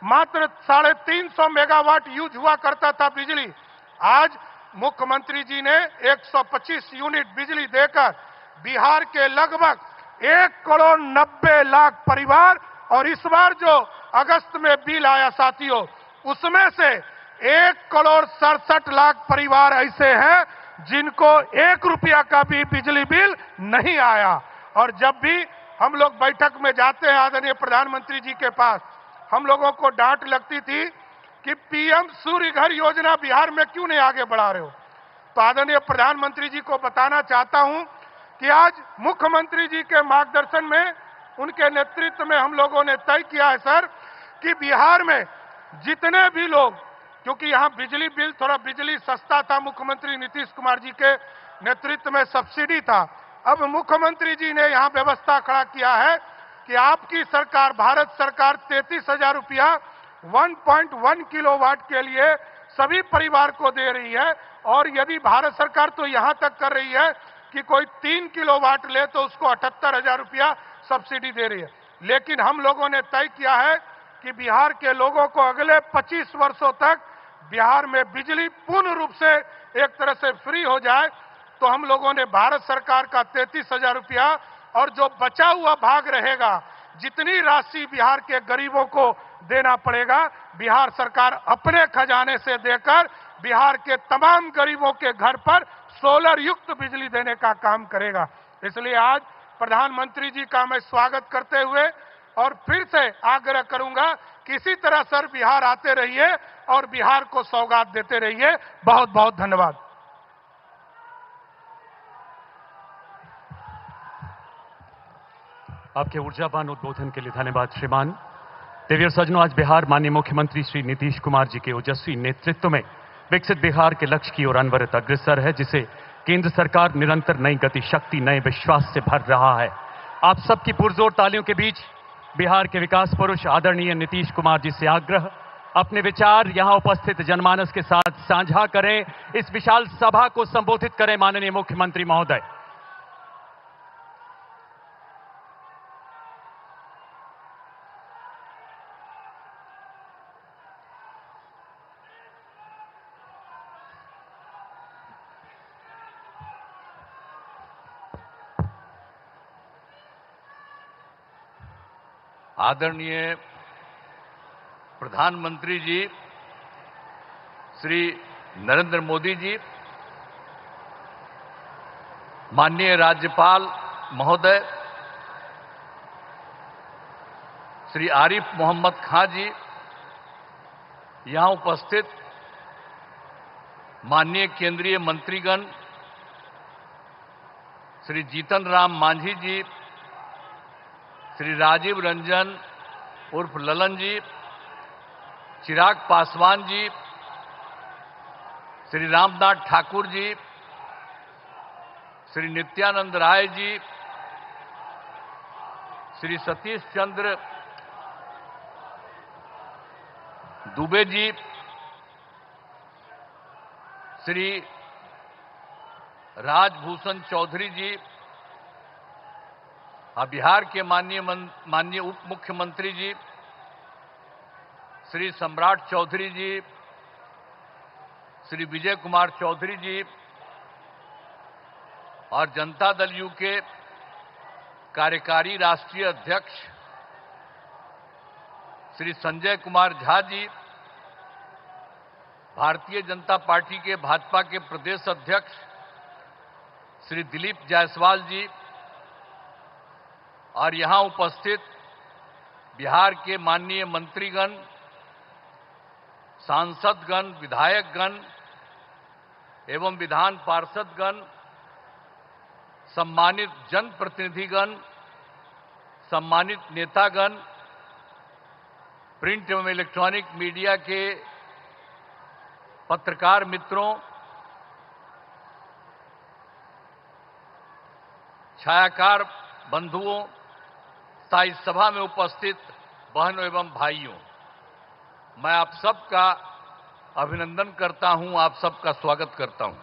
350 मेगावाट यूज हुआ करता था बिजली, आज मुख्यमंत्री जी ने 125 यूनिट बिजली देकर बिहार के लगभग 1,90,00,000 परिवार, और इस बार जो अगस्त में बिल आया साथियों, उसमें से 1,67,00,000 परिवार ऐसे हैं जिनको 1 रुपया का भी बिजली बिल नहीं आया। और जब भी हम लोग बैठक में जाते हैं आदरणीय प्रधानमंत्री जी के पास, हम लोगों को डांट लगती थी कि पीएम सूर्य घर योजना बिहार में क्यों नहीं आगे बढ़ा रहे हो। तो आदरणीय प्रधानमंत्री जी को बताना चाहता हूं कि आज मुख्यमंत्री जी के मार्गदर्शन में, उनके नेतृत्व में हम लोगों ने तय किया है सर कि बिहार में जितने भी लोग, क्योंकि यहां बिजली बिल, थोड़ा बिजली सस्ता था, मुख्यमंत्री नीतीश कुमार जी के नेतृत्व में सब्सिडी था। अब मुख्यमंत्री जी ने यहां व्यवस्था खड़ा किया है कि आपकी सरकार, भारत सरकार 33,000 रुपया 1.1 किलोवाट के लिए सभी परिवार को दे रही है। और यदि भारत सरकार तो यहां तक कर रही है कि कोई 3 किलोवाट ले तो उसको 78,000 रुपया सब्सिडी दे रही है। लेकिन हम लोगों ने तय किया है कि बिहार के लोगों को अगले 25 वर्षों तक बिहार में बिजली पूर्ण रूप से एक तरह से फ्री हो जाए। तो हम लोगों ने भारत सरकार का 33,000 रुपया और जो बचा हुआ भाग रहेगा, जितनी राशि बिहार के गरीबों को देना पड़ेगा, बिहार सरकार अपने खजाने से देकर बिहार के तमाम गरीबों के घर पर सोलर युक्त बिजली देने का काम करेगा। इसलिए आज प्रधानमंत्री जी का मैं स्वागत करते हुए और फिर से आग्रह करूंगा कि इसी तरह सर बिहार आते रहिए और बिहार को सौगात देते रहिए। बहुत बहुत धन्यवाद। आपके ऊर्जावान उद्बोधन के लिए धन्यवाद श्रीमान। देवी और सज्जनों, आज बिहार माननीय मुख्यमंत्री श्री नीतीश कुमार जी के ओजस्वी नेतृत्व में विकसित बिहार के लक्ष्य की ओर अनवरत अग्रसर है, जिसे केंद्र सरकार निरंतर नई गति, शक्ति, नए विश्वास से भर रहा है। आप सबकी पुरजोर तालियों के बीच बिहार के विकास पुरुष आदरणीय नीतीश कुमार जी से आग्रह, अपने विचार यहां उपस्थित जनमानस के साथ साझा करें। इस विशाल सभा को संबोधित करें माननीय मुख्यमंत्री महोदय। आदरणीय प्रधानमंत्री जी श्री नरेंद्र मोदी जी, माननीय राज्यपाल महोदय श्री आरिफ मोहम्मद खां जी, यहां उपस्थित माननीय केंद्रीय मंत्रीगण श्री जीतन राम मांझी जी, श्री राजीव रंजन उर्फ ललन जी, चिराग पासवान जी, श्री रामनाथ ठाकुर जी, श्री नित्यानंद राय जी, श्री सतीश चंद्र दुबे जी, श्री राजभूषण चौधरी जी, बिहार के माननीय उप मुख्यमंत्री जी श्री सम्राट चौधरी जी, श्री विजय कुमार चौधरी जी और जनता दल यू के कार्यकारी राष्ट्रीय अध्यक्ष श्री संजय कुमार झा जी, भारतीय जनता पार्टी के भाजपा के प्रदेश अध्यक्ष श्री दिलीप जायसवाल जी और यहां उपस्थित बिहार के माननीय मंत्रीगण, सांसदगण, विधायकगण एवं विधान पार्षदगण, सम्मानित जनप्रतिनिधिगण, सम्मानित नेतागण, प्रिंट एवं इलेक्ट्रॉनिक मीडिया के पत्रकार मित्रों, छायाकार बंधुओं, इस सभा में उपस्थित बहनों एवं भाइयों, मैं आप सबका अभिनंदन करता हूं, आप सबका स्वागत करता हूं।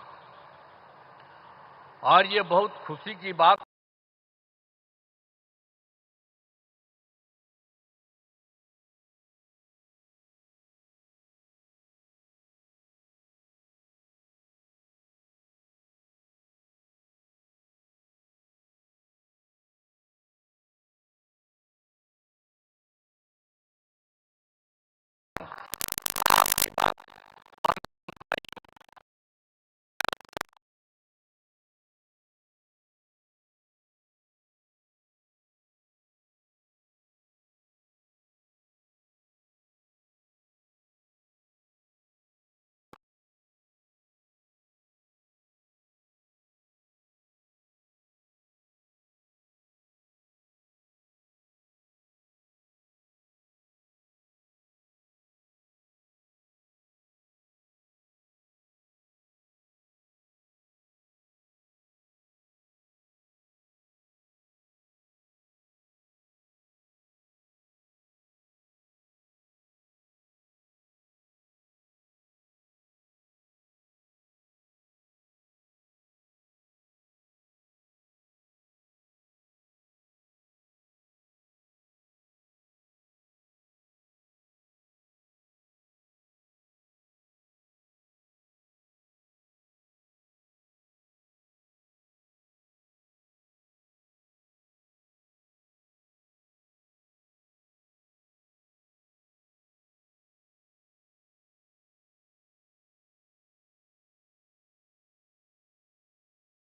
और ये बहुत खुशी की बात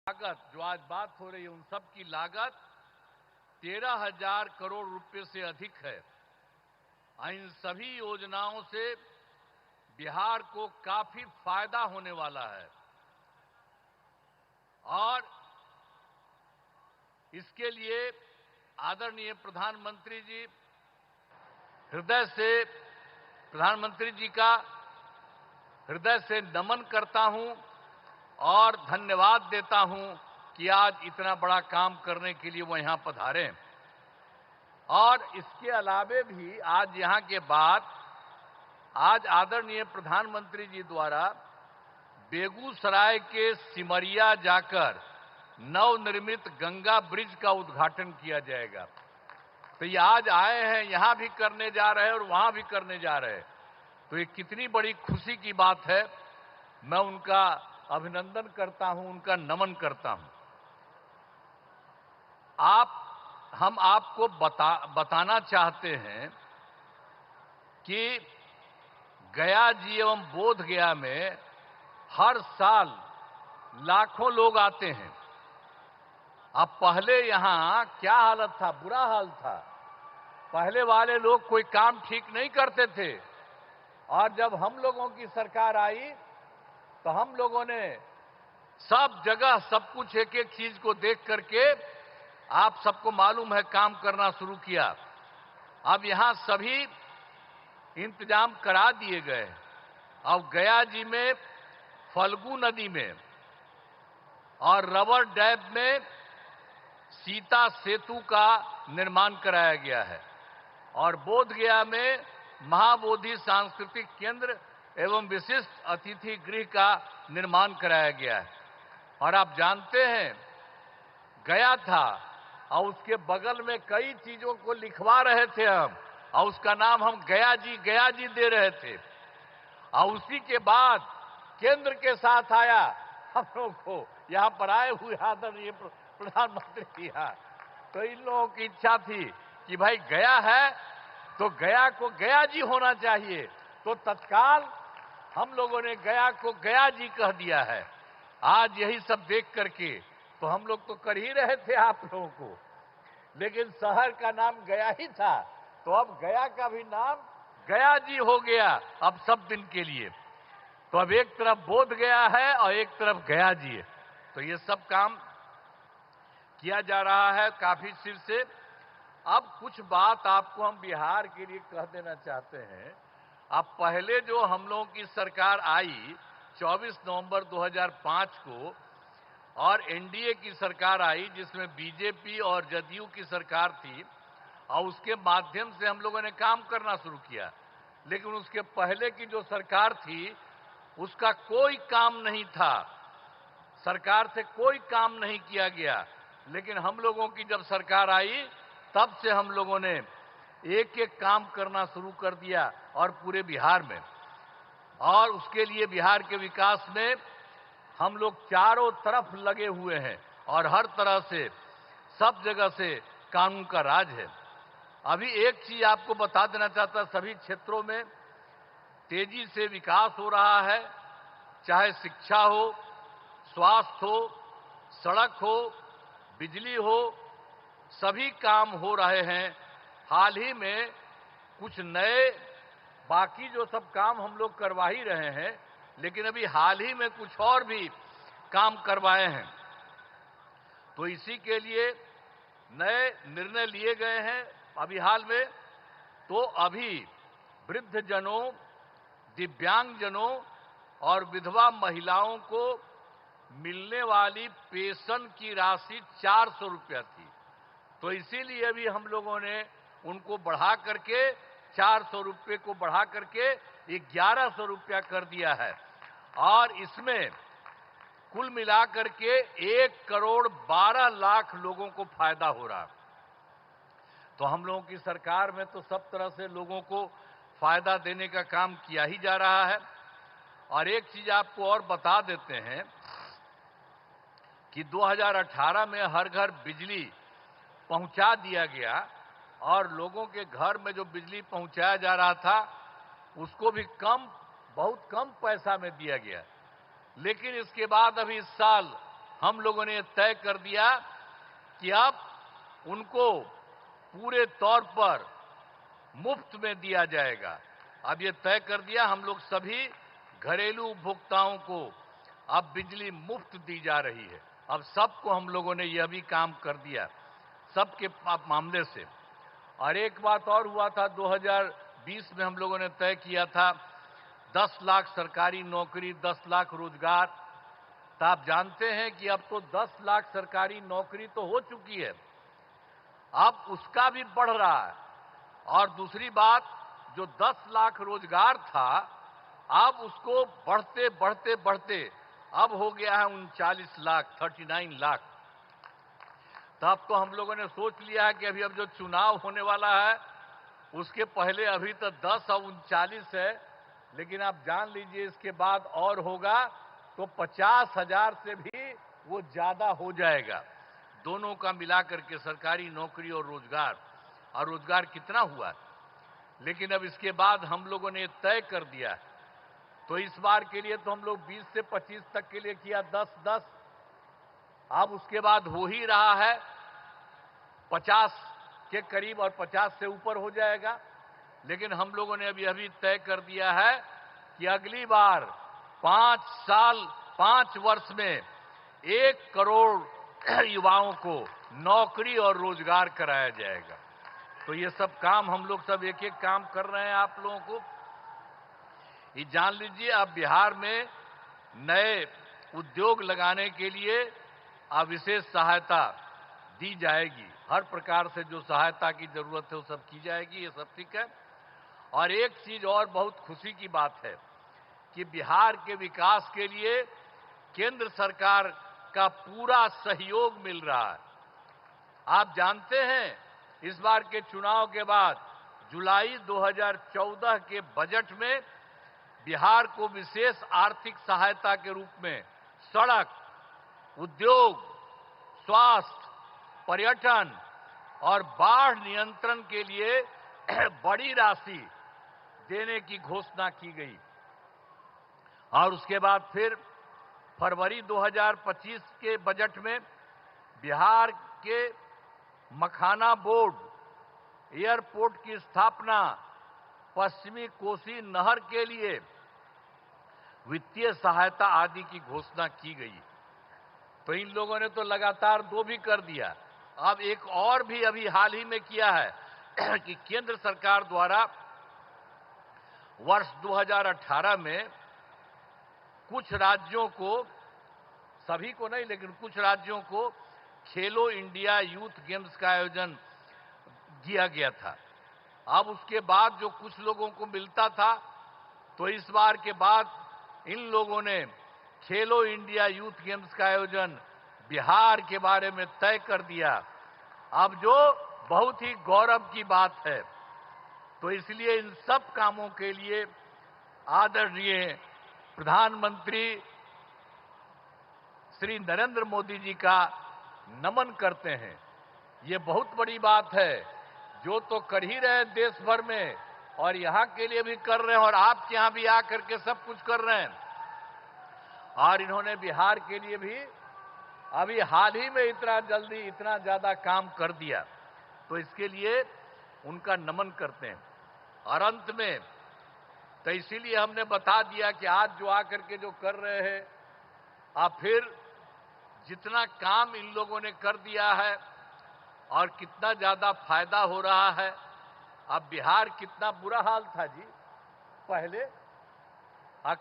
लागत जो आज बात हो रही है उन सब की लागत 13,000 करोड़ रुपए से अधिक है। इन सभी योजनाओं से बिहार को काफी फायदा होने वाला है और इसके लिए आदरणीय प्रधानमंत्री जी हृदय से प्रधानमंत्री जी का हृदय से नमन करता हूं और धन्यवाद देता हूं कि आज इतना बड़ा काम करने के लिए वो यहां पधारे। और इसके अलावे भी आज यहां के बाद आज आदरणीय प्रधानमंत्री जी द्वारा बेगूसराय के सिमरिया जाकर नवनिर्मित गंगा ब्रिज का उद्घाटन किया जाएगा। तो ये आज आए हैं, यहां भी करने जा रहे हैं और वहां भी करने जा रहे हैं। तो ये कितनी बड़ी खुशी की बात है। मैं उनका अभिनंदन करता हूं, उनका नमन करता हूं। हम आपको बताना चाहते हैं कि गया जी एवं बोध गया में हर साल लाखों लोग आते हैं। अब पहले यहां क्या हालत था, बुरा हाल था। पहले वाले लोग कोई काम ठीक नहीं करते थे और जब हम लोगों की सरकार आई तो हम लोगों ने सब जगह सब कुछ एक एक चीज को देख करके आप सबको मालूम है काम करना शुरू किया। अब यहां सभी इंतजाम करा दिए गए। अब गया जी में फल्गु नदी में और रबर डैम में सीता सेतु का निर्माण कराया गया है और बोध गया में महाबोधि सांस्कृतिक केंद्र एवं विशिष्ट अतिथि गृह का निर्माण कराया गया है। और आप जानते हैं गया था और उसके बगल में कई चीजों को लिखवा रहे थे हम और उसका नाम हम गया जी दे रहे थे। और उसी के बाद केंद्र के साथ आया हम लोग को यहां पर आए हुए आदरणीय प्रधानमंत्री यहाँ। तो इन लोगों की इच्छा थी कि भाई गया है तो गया को गया जी होना चाहिए। तो तत्काल हम लोगों ने गया को गया जी कह दिया है। आज यही सब देख करके तो हम लोग तो कर ही रहे थे आप लोगों को, लेकिन शहर का नाम गया ही था तो अब गया का भी नाम गया जी हो गया अब सब दिन के लिए। तो अब एक तरफ बोध गया है और एक तरफ गया जी है। तो ये सब काम किया जा रहा है काफी सिर से। अब कुछ बात आपको हम बिहार के लिए कह देना चाहते हैं। अब पहले जो हम लोगों की सरकार आई 24 नवंबर 2005 को और एनडीए की सरकार आई जिसमें बीजेपी और जदयू की सरकार थी और उसके माध्यम से हम लोगों ने काम करना शुरू किया। लेकिन उसके पहले की जो सरकार थी उसका कोई काम नहीं था, सरकार से कोई काम नहीं किया गया। लेकिन हम लोगों की जब सरकार आई तब से हम लोगों ने एक एक काम करना शुरू कर दिया और पूरे बिहार में। और उसके लिए बिहार के विकास में हम लोग चारों तरफ लगे हुए हैं और हर तरह से सब जगह से कानून का राज है। अभी एक चीज आपको बता देना चाहता, सभी क्षेत्रों में तेजी से विकास हो रहा है, चाहे शिक्षा हो, स्वास्थ्य हो, सड़क हो, बिजली हो, सभी काम हो रहे हैं। हाल ही में कुछ नए बाकी जो सब काम हम लोग करवा ही रहे हैं, लेकिन अभी हाल ही में कुछ और भी काम करवाए हैं। तो इसी के लिए नए निर्णय लिए गए हैं अभी हाल में। तो अभी वृद्ध जनों, दिव्यांग जनों और विधवा महिलाओं को मिलने वाली पेंशन की राशि 400 रुपया थी। तो इसीलिए अभी हम लोगों ने उनको बढ़ा करके 400 रुपये को बढ़ा करके 1100 रुपया कर दिया है और इसमें कुल मिलाकर के 1 करोड़ 12 लाख लोगों को फायदा हो रहा। तो हम लोगों की सरकार में तो सब तरह से लोगों को फायदा देने का काम किया ही जा रहा है। और एक चीज आपको और बता देते हैं कि 2018 में हर घर बिजली पहुंचा दिया गया और लोगों के घर में जो बिजली पहुंचाया जा रहा था उसको भी बहुत कम पैसा में दिया गया। लेकिन इसके बाद अभी इस साल हम लोगों ने तय कर दिया कि अब उनको पूरे तौर पर मुफ्त में दिया जाएगा। अब ये तय कर दिया, हम लोग सभी घरेलू उपभोक्ताओं को अब बिजली मुफ्त दी जा रही है। अब सबको हम लोगों ने यह भी काम कर दिया, सबके मामले से। और एक बात और हुआ था, 2020 में हम लोगों ने तय किया था 10 लाख सरकारी नौकरी, 10 लाख रोजगार। तो आप जानते हैं कि अब तो 10 लाख सरकारी नौकरी तो हो चुकी है, अब उसका भी बढ़ रहा है। और दूसरी बात, जो 10 लाख रोजगार था, अब उसको बढ़ते बढ़ते बढ़ते अब हो गया है 39 लाख, 39 लाख। तब तो हम लोगों ने सोच लिया है कि अभी अब जो चुनाव होने वाला है उसके पहले अभी तो 10 और 39 है, लेकिन आप जान लीजिए इसके बाद और होगा तो 50,000 से भी वो ज्यादा हो जाएगा, दोनों का मिलाकर के, सरकारी नौकरी और रोजगार। और रोजगार कितना हुआ, लेकिन अब इसके बाद हम लोगों ने तय कर दिया है। तो इस बार के लिए तो हम लोग 20 से 25 तक के लिए किया 10-10, अब उसके बाद हो ही रहा है 50 के करीब और 50 से ऊपर हो जाएगा। लेकिन हम लोगों ने अभी तय कर दिया है कि अगली बार 5 वर्ष में 1 करोड़ युवाओं को नौकरी और रोजगार कराया जाएगा। तो ये सब काम हम लोग सब एक एक काम कर रहे हैं। आप लोगों को ये जान लीजिए, अब बिहार में नए उद्योग लगाने के लिए अब विशेष सहायता दी जाएगी। हर प्रकार से जो सहायता की जरूरत है वो सब की जाएगी, ये सब ठीक है। और एक चीज और बहुत खुशी की बात है कि बिहार के विकास के लिए केंद्र सरकार का पूरा सहयोग मिल रहा है। आप जानते हैं, इस बार के चुनाव के बाद जुलाई 2014 के बजट में बिहार को विशेष आर्थिक सहायता के रूप में सड़क, उद्योग, स्वास्थ्य, पर्यटन और बाढ़ नियंत्रण के लिए बड़ी राशि देने की घोषणा की गई। और उसके बाद फिर फरवरी 2025 के बजट में बिहार के मखाना बोर्ड, एयरपोर्ट की स्थापना, पश्चिमी कोसी नहर के लिए वित्तीय सहायता आदि की घोषणा की गई। तो इन लोगों ने तो लगातार 2 भी कर दिया। अब एक और भी अभी हाल ही में किया है कि केंद्र सरकार द्वारा वर्ष 2018 में कुछ राज्यों को, सभी को नहीं लेकिन कुछ राज्यों को, खेलो इंडिया यूथ गेम्स का आयोजन किया गया था। अब उसके बाद जो कुछ लोगों को मिलता था, तो इस बार के बाद इन लोगों ने खेलो इंडिया यूथ गेम्स का आयोजन बिहार के बारे में तय कर दिया। अब जो बहुत ही गौरव की बात है। तो इसलिए इन सब कामों के लिए आदरणीय प्रधानमंत्री श्री नरेंद्र मोदी जी का नमन करते हैं। ये बहुत बड़ी बात है, जो तो कर ही रहे हैं देश भर में, और यहां के लिए भी कर रहे हैं, और आपके यहां भी आकर के सब कुछ कर रहे हैं। और इन्होंने बिहार के लिए भी अभी हाल ही में इतना जल्दी, इतना ज्यादा काम कर दिया। तो इसके लिए उनका नमन करते हैं। और अंत में तो इसीलिए हमने बता दिया कि आज जो आकर के जो कर रहे हैं, आप फिर जितना काम इन लोगों ने कर दिया है और कितना ज्यादा फायदा हो रहा है। अब बिहार कितना बुरा हाल था जी पहले,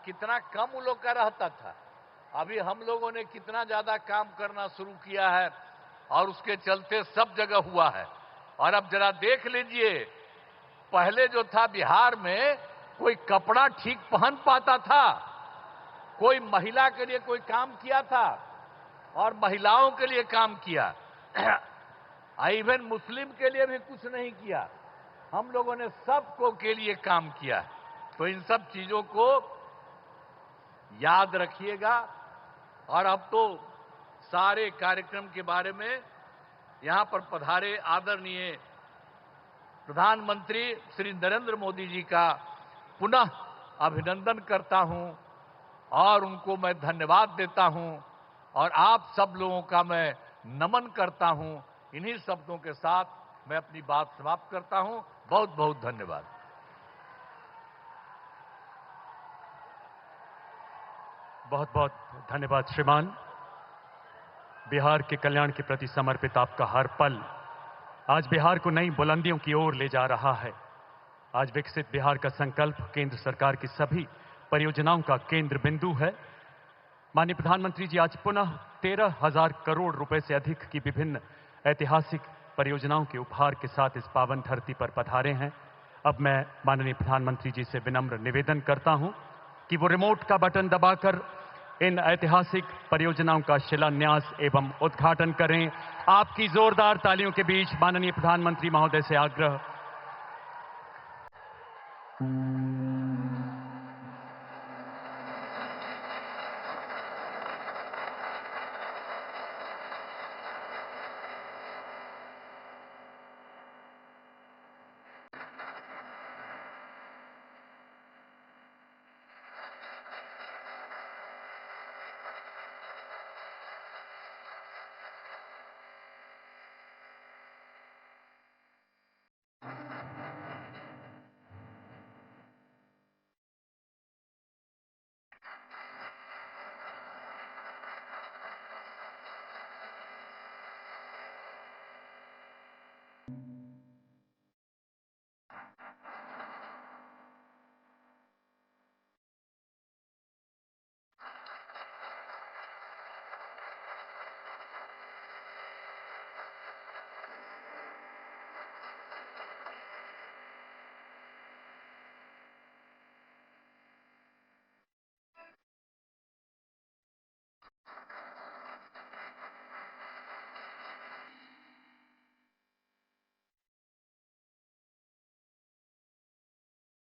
कितना कम उन लोग का रहता था। अभी हम लोगों ने कितना ज्यादा काम करना शुरू किया है और उसके चलते सब जगह हुआ है। और अब जरा देख लीजिए, पहले जो था बिहार में कोई कपड़ा ठीक पहन पाता था, कोई महिला के लिए कोई काम किया था और महिलाओं के लिए काम किया, इवन मुस्लिम के लिए भी कुछ नहीं किया। हम लोगों ने सबको के लिए काम किया। तो इन सब चीजों को याद रखिएगा। और अब तो सारे कार्यक्रम के बारे में यहां पर पधारे आदरणीय प्रधानमंत्री श्री नरेंद्र मोदी जी का पुनः अभिनंदन करता हूं और उनको मैं धन्यवाद देता हूं। और आप सब लोगों का मैं नमन करता हूं। इन्हीं शब्दों के साथ मैं अपनी बात समाप्त करता हूं। बहुत बहुत धन्यवाद। बहुत बहुत धन्यवाद श्रीमान। बिहार के कल्याण के प्रति समर्पित आपका हर पल आज बिहार को नई बुलंदियों की ओर ले जा रहा है। आज विकसित बिहार का संकल्प केंद्र सरकार की सभी परियोजनाओं का केंद्र बिंदु है। माननीय प्रधानमंत्री जी आज पुनः 13,000 करोड़ रुपए से अधिक की विभिन्न ऐतिहासिक परियोजनाओं के उपहार के साथ इस पावन धरती पर पधारे हैं। अब मैं माननीय प्रधानमंत्री जी से विनम्र निवेदन करता हूं कि वो रिमोट का बटन दबाकर इन ऐतिहासिक परियोजनाओं का शिलान्यास एवं उद्घाटन करें। आपकी जोरदार तालियों के बीच माननीय प्रधानमंत्री महोदय से आग्रह।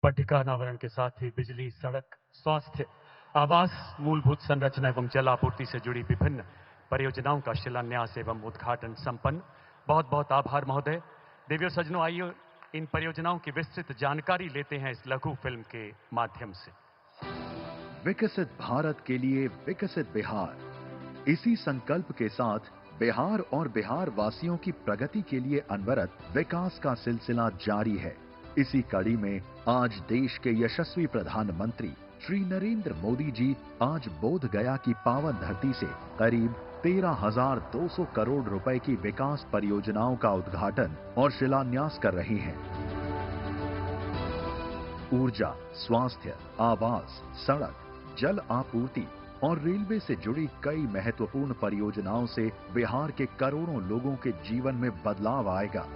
पट्टिका अनावरण के साथ ही बिजली, सड़क, स्वास्थ्य, आवास, मूलभूत संरचना एवं जल आपूर्ति से जुड़ी विभिन्न परियोजनाओं का शिलान्यास एवं उद्घाटन संपन्न। बहुत बहुत आभार महोदय। देवियों सज्जनों, आइए इन परियोजनाओं की विस्तृत जानकारी लेते हैं इस लघु फिल्म के माध्यम से। विकसित भारत के लिए विकसित बिहार, इसी संकल्प के साथ बिहार और बिहार वासियों की प्रगति के लिए अनवरत विकास का सिलसिला जारी है। इसी कड़ी में आज देश के यशस्वी प्रधानमंत्री श्री नरेंद्र मोदी जी आज बोध गया की पावन धरती से करीब 13,200 करोड़ रुपए की विकास परियोजनाओं का उद्घाटन और शिलान्यास कर रही हैं। ऊर्जा, स्वास्थ्य, आवास, सड़क, जल आपूर्ति और रेलवे से जुड़ी कई महत्वपूर्ण परियोजनाओं से बिहार के करोड़ों लोगों के जीवन में बदलाव आएगा।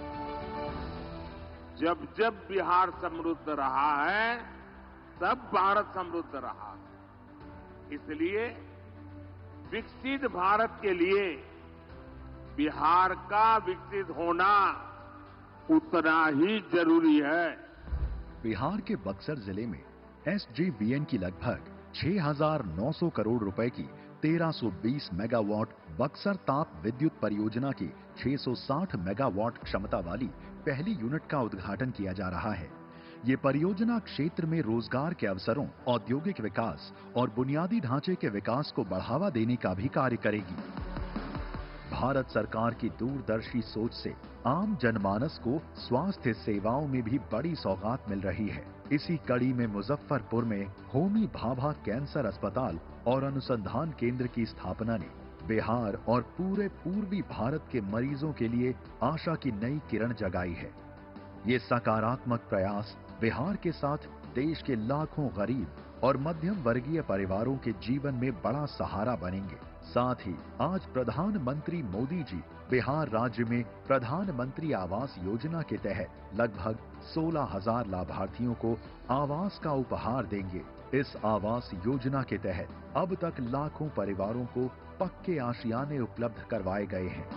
जब जब बिहार समृद्ध रहा है, तब भारत समृद्ध रहा है। इसलिए विकसित भारत के लिए बिहार का विकसित होना उतना ही जरूरी है। बिहार के बक्सर जिले में SJVN की लगभग 6,900 करोड़ रुपए की 1320 मेगावाट बक्सर ताप विद्युत परियोजना की 660 मेगावाट क्षमता वाली पहली यूनिट का उद्घाटन किया जा रहा है। ये परियोजना क्षेत्र में रोजगार के अवसरों, औद्योगिक विकास और बुनियादी ढांचे के विकास को बढ़ावा देने का भी कार्य करेगी। भारत सरकार की दूरदर्शी सोच से आम जनमानस को स्वास्थ्य सेवाओं में भी बड़ी सौगात मिल रही है। इसी कड़ी में मुजफ्फरपुर में होमी भाभा कैंसर अस्पताल और अनुसंधान केंद्र की स्थापना ने बिहार और पूरे पूर्वी भारत के मरीजों के लिए आशा की नई किरण जगाई है। ये सकारात्मक प्रयास बिहार के साथ देश के लाखों गरीब और मध्यम वर्गीय परिवारों के जीवन में बड़ा सहारा बनेंगे। साथ ही आज प्रधानमंत्री मोदी जी बिहार राज्य में प्रधानमंत्री आवास योजना के तहत लगभग 16,000 लाभार्थियों को आवास का उपहार देंगे। इस आवास योजना के तहत अब तक लाखों परिवारों को पक्के आशियाने उपलब्ध करवाए गए हैं।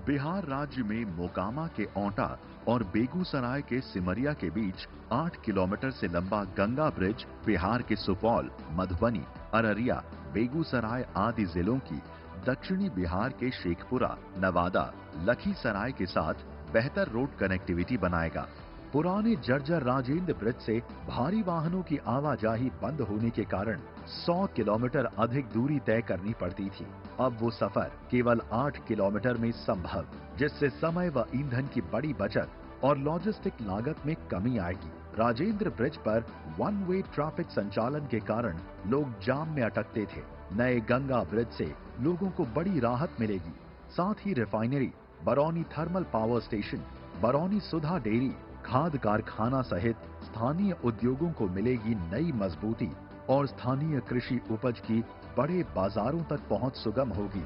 बिहार राज्य में मोकामा के औंटा और बेगूसराय के सिमरिया के बीच 8 किलोमीटर से लंबा गंगा ब्रिज बिहार के सुपौल, मधुबनी, अररिया, बेगूसराय आदि जिलों की दक्षिणी बिहार के शेखपुरा, नवादा, लखीसराय के साथ बेहतर रोड कनेक्टिविटी बनाएगा। पुराने जर्जर राजेंद्र ब्रिज से भारी वाहनों की आवाजाही बंद होने के कारण 100 किलोमीटर अधिक दूरी तय करनी पड़ती थी। अब वो सफर केवल 8 किलोमीटर में संभव, जिससे समय व ईंधन की बड़ी बचत और लॉजिस्टिक लागत में कमी आएगी। राजेंद्र ब्रिज पर वन वे ट्रैफिक संचालन के कारण लोग जाम में अटकते थे। नए गंगा ब्रिज से लोगों को बड़ी राहत मिलेगी। साथ ही refinery, Barauni thermal power station, Barauni Sudha dairy, खाद कारखाना सहित स्थानीय उद्योगों को मिलेगी नई मजबूती और स्थानीय कृषि उपज की बड़े बाजारों तक पहुंच सुगम होगी।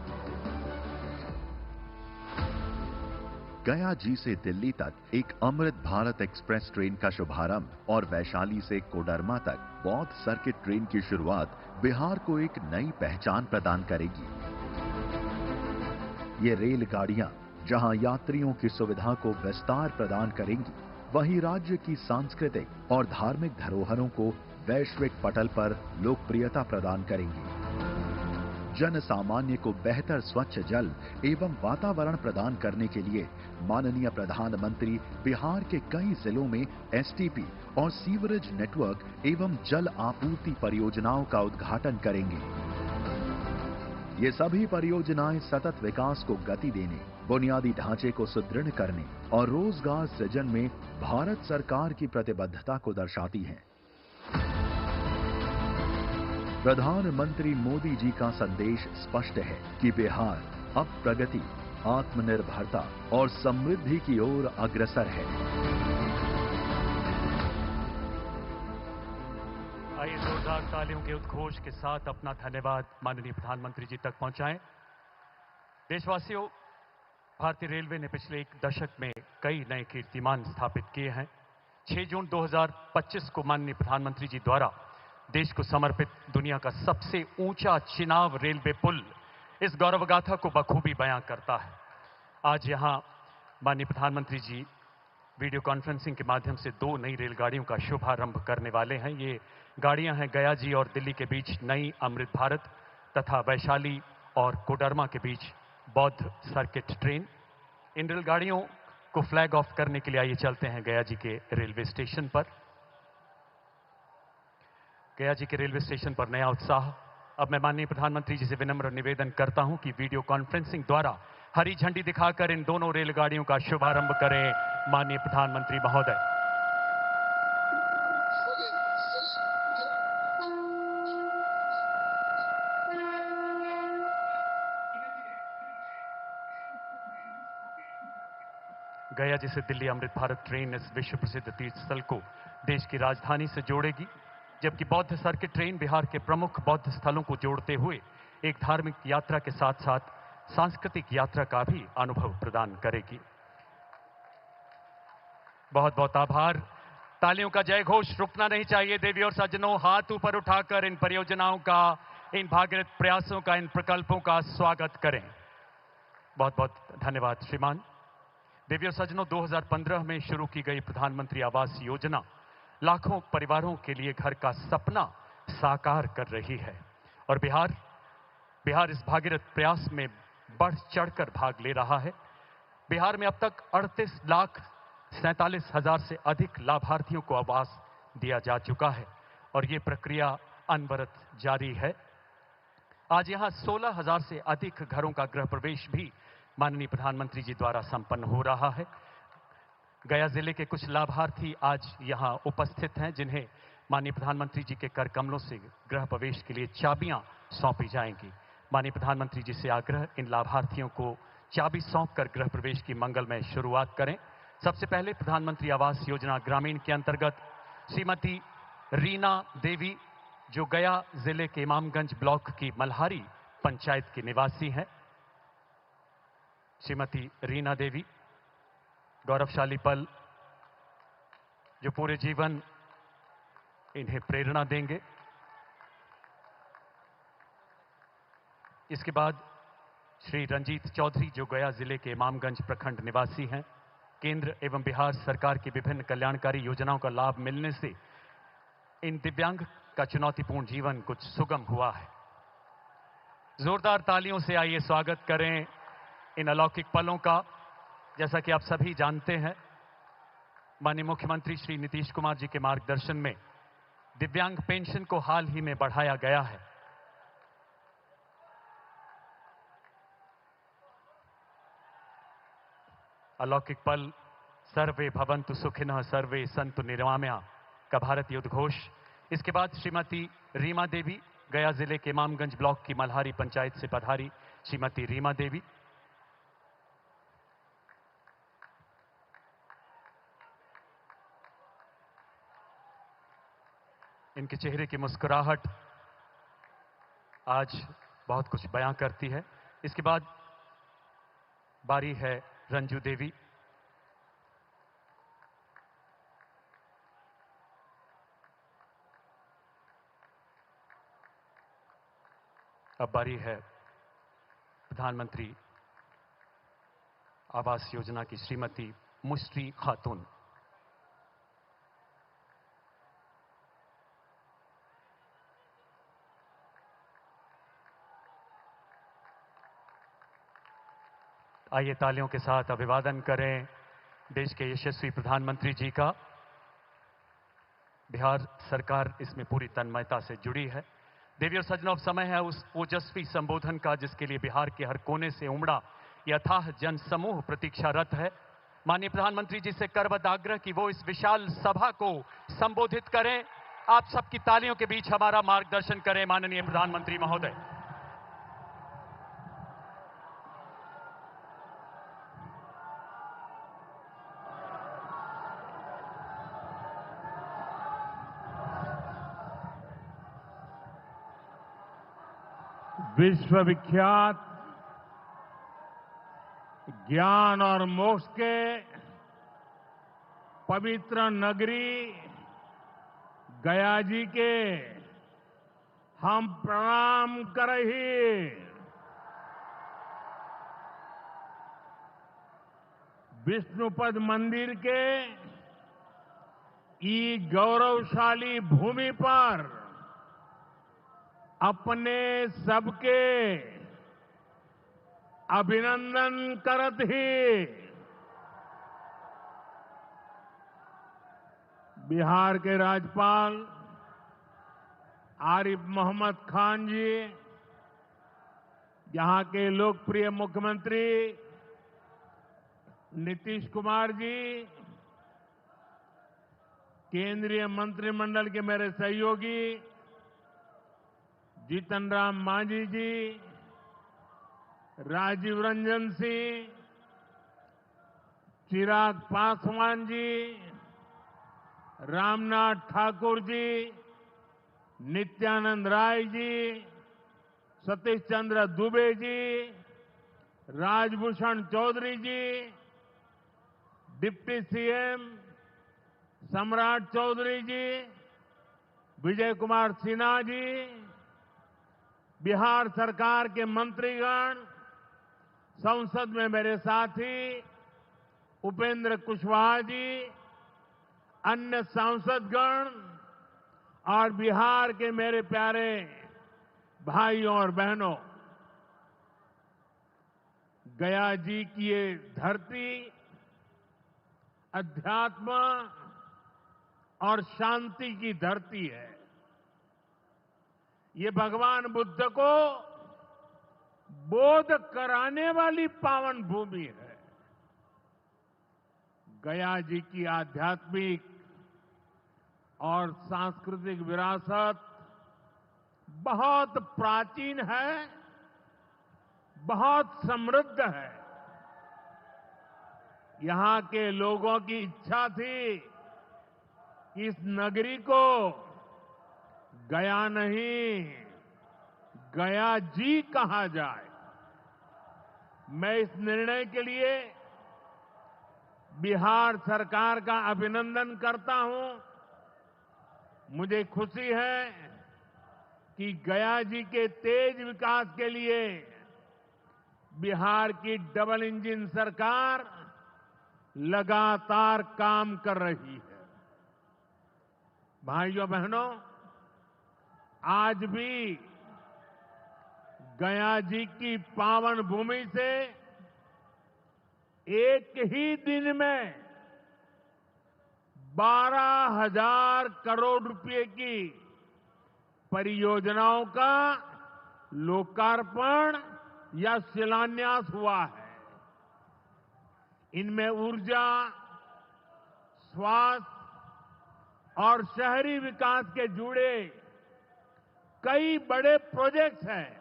गया जी से दिल्ली तक एक अमृत भारत एक्सप्रेस ट्रेन का शुभारंभ और वैशाली से कोडरमा तक बौद्ध सर्किट ट्रेन की शुरुआत बिहार को एक नई पहचान प्रदान करेगी। ये रेलगाड़ियां जहां यात्रियों की सुविधा को विस्तार प्रदान करेंगी, वहीं राज्य की सांस्कृतिक और धार्मिक धरोहरों को वैश्विक पटल पर लोकप्रियता प्रदान करेंगी। जन सामान्य को बेहतर स्वच्छ जल एवं वातावरण प्रदान करने के लिए माननीय प्रधानमंत्री बिहार के कई जिलों में एसटीपी और सीवरेज नेटवर्क एवं जल आपूर्ति परियोजनाओं का उद्घाटन करेंगे। ये सभी परियोजनाएं सतत विकास को गति देने, बुनियादी ढांचे को सुदृढ़ करने और रोजगार सृजन में भारत सरकार की प्रतिबद्धता को दर्शाती हैं। प्रधानमंत्री मोदी जी का संदेश स्पष्ट है कि बिहार अब प्रगति, आत्मनिर्भरता और समृद्धि की ओर अग्रसर है। आइए जोरदार तालियों के उद्घोष के साथ अपना धन्यवाद माननीय प्रधानमंत्री जी तक पहुंचाएं। देशवासियों, भारतीय रेलवे ने पिछले एक दशक में कई नए कीर्तिमान स्थापित किए हैं। 6 जून 2025 को माननीय प्रधानमंत्री जी द्वारा देश को समर्पित दुनिया का सबसे ऊंचा चिनाब रेलवे पुल इस गौरवगाथा को बखूबी बयां करता है। आज यहां माननीय प्रधानमंत्री जी वीडियो कॉन्फ्रेंसिंग के माध्यम से 2 नई रेलगाड़ियों का शुभारंभ करने वाले हैं। ये गाड़ियां हैं गया जी और दिल्ली के बीच नई अमृत भारत तथा वैशाली और कोडरमा के बीच बौद्ध सर्किट ट्रेन। इन रेलगाड़ियों को फ्लैग ऑफ करने के लिए आइए चलते हैं गया जी के रेलवे स्टेशन पर। गया जी के रेलवे स्टेशन पर नया उत्साह। अब मैं माननीय प्रधानमंत्री जी से विनम्र निवेदन करता हूं कि वीडियो कॉन्फ्रेंसिंग द्वारा हरी झंडी दिखाकर इन दोनों रेलगाड़ियों का शुभारंभ करें माननीय प्रधानमंत्री महोदय। गया जी से दिल्ली अमृत भारत ट्रेन इस विश्व प्रसिद्ध तीर्थ स्थल को देश की राजधानी से जोड़ेगी, जबकि बौद्ध सर्किट ट्रेन बिहार के प्रमुख बौद्ध स्थलों को जोड़ते हुए एक धार्मिक यात्रा के साथ साथ सांस्कृतिक यात्रा का भी अनुभव प्रदान करेगी। बहुत बहुत आभार। तालियों का जय घोष रुकना नहीं चाहिए। देवी और सज्जनों, हाथ ऊपर उठाकर इन परियोजनाओं का, इन भागीरथ प्रयासों का, इन प्रकल्पों का स्वागत करें। बहुत बहुत धन्यवाद श्रीमान। देवी और सज्जनों, 2015 में शुरू की गई प्रधानमंत्री आवास योजना लाखों परिवारों के लिए घर का सपना साकार कर रही है और बिहार इस भागीरथ प्रयास में बढ़ चढ़कर भाग ले रहा है। बिहार में अब तक 38,47,000 से अधिक लाभार्थियों को आवास दिया जा चुका है और ये प्रक्रिया अनवरत जारी है। आज यहां 16,000 से अधिक घरों का गृह प्रवेश भी माननीय प्रधानमंत्री जी द्वारा संपन्न हो रहा है। गया जिले के कुछ लाभार्थी आज यहां उपस्थित हैं, जिन्हें माननीय प्रधानमंत्री जी के कर कमलों से गृह प्रवेश के लिए चाबियां सौंपी जाएंगी। माननीय प्रधानमंत्री जी से आग्रह, इन लाभार्थियों को चाबी सौंपकर गृह प्रवेश की मंगलमय शुरुआत करें। सबसे पहले प्रधानमंत्री आवास योजना ग्रामीण के अंतर्गत श्रीमती रीना देवी, जो गया जिले के इमामगंज ब्लॉक की मल्हारी पंचायत के निवासी हैं। श्रीमती रीना देवी, गौरवशाली पल जो पूरे जीवन इन्हें प्रेरणा देंगे। इसके बाद श्री रंजीत चौधरी, जो गया जिले के इमामगंज प्रखंड निवासी हैं। केंद्र एवं बिहार सरकार की विभिन्न कल्याणकारी योजनाओं का लाभ मिलने से इन दिव्यांग का चुनौतीपूर्ण जीवन कुछ सुगम हुआ है। जोरदार तालियों से आइए स्वागत करें इन अलौकिक पलों का। जैसा कि आप सभी जानते हैं, माननीय मुख्यमंत्री श्री नीतीश कुमार जी के मार्गदर्शन में दिव्यांग पेंशन को हाल ही में बढ़ाया गया है। अलौकिक पल सर्वे भवन्तु सुखिनः सर्वे सन्तु निरामया का भारतीय उद्घोष। इसके बाद श्रीमती रीमा देवी गया जिले के इमामगंज ब्लॉक की मल्हारी पंचायत से पधारी। श्रीमती रीमा देवी इनके चेहरे की मुस्कुराहट आज बहुत कुछ बयां करती है। इसके बाद बारी है रंजू देवी। अब बारी है प्रधानमंत्री आवास योजना की श्रीमती मुश्री खातून। आइए तालियों के साथ अभिवादन करें देश के यशस्वी प्रधानमंत्री जी का। बिहार सरकार इसमें पूरी तन्मयता से जुड़ी है। देवी और सज्जनों, अब समय है उस ओजस्वी संबोधन का जिसके लिए बिहार के हर कोने से उमड़ा यह अथाह जन समूह प्रतीक्षारत है। माननीय प्रधानमंत्री जी से करबद्ध आग्रह कि वो इस विशाल सभा को संबोधित करें। आप सबकी तालियों के बीच हमारा मार्गदर्शन करें माननीय प्रधानमंत्री महोदय। विश्वविख्यात ज्ञान और मोक्ष के पवित्र नगरी गया जी के हम प्रणाम करही। विष्णुपद मंदिर के ई गौरवशाली भूमि पर अपने सबके अभिनंदन करत ही बिहार के राज्यपाल आरिफ मोहम्मद खान जी, यहां के लोकप्रिय मुख्यमंत्री नीतीश कुमार जी, केंद्रीय मंत्रिमंडल के मेरे सहयोगी जीतन राम मांझी जी, राजीव रंजन सिंह, चिराग पासवान जी, रामनाथ ठाकुर जी, नित्यानंद राय जी, सतीश चंद्र दुबे जी, राजभूषण चौधरी जी, डिप्टी सीएम सम्राट चौधरी जी, विजय कुमार सिन्हा जी, बिहार सरकार के मंत्रीगण, संसद में मेरे साथी उपेंद्र कुशवाहा जी, अन्य सांसदगण और बिहार के मेरे प्यारे भाइयों और बहनों, गया जी की ये धरती अध्यात्म और शांति की धरती है। ये भगवान बुद्ध को बोध कराने वाली पावन भूमि है। गया जी की आध्यात्मिक और सांस्कृतिक विरासत बहुत प्राचीन है, बहुत समृद्ध है। यहां के लोगों की इच्छा थी कि इस नगरी को गया नहीं, गया जी कहा जाए। मैं इस निर्णय के लिए बिहार सरकार का अभिनंदन करता हूं। मुझे खुशी है कि गया जी के तेज विकास के लिए बिहार की डबल इंजन सरकार लगातार काम कर रही है। भाइयों बहनों, आज भी गया जी की पावन भूमि से एक ही दिन में 12,000 करोड़ रुपए की परियोजनाओं का लोकार्पण या शिलान्यास हुआ है। इनमें ऊर्जा, स्वास्थ्य और शहरी विकास के जुड़े कई बड़े प्रोजेक्ट्स हैं।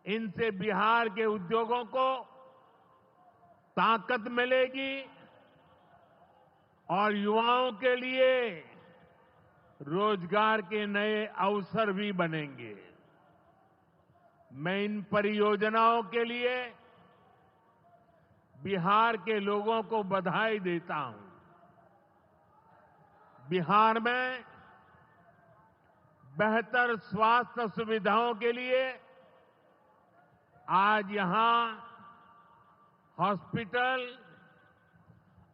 इनसे बिहार के उद्योगों को ताकत मिलेगी और युवाओं के लिए रोजगार के नए अवसर भी बनेंगे। मैं इन परियोजनाओं के लिए बिहार के लोगों को बधाई देता हूं। बिहार में बेहतर स्वास्थ्य सुविधाओं के लिए आज यहां हॉस्पिटल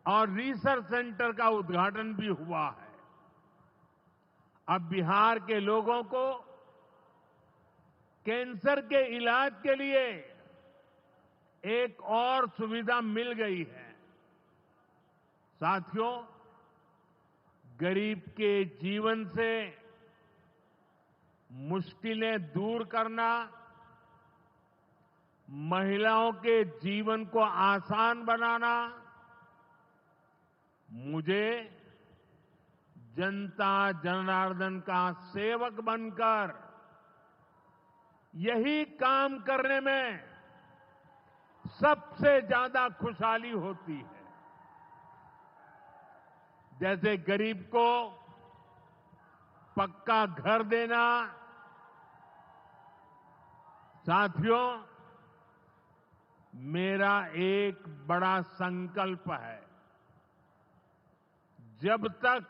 और रिसर्च सेंटर का उद्घाटन भी हुआ है। अब बिहार के लोगों को कैंसर के इलाज के लिए एक और सुविधा मिल गई है। साथियों, गरीब के जीवन से मुश्किलें दूर करना, महिलाओं के जीवन को आसान बनाना मुझे जनता जनार्दन का सेवक बनकर यही काम करने में सबसे ज्यादा खुशहाली होती है। जैसे गरीब को पक्का घर देना। साथियों, मेरा एक बड़ा संकल्प है, जब तक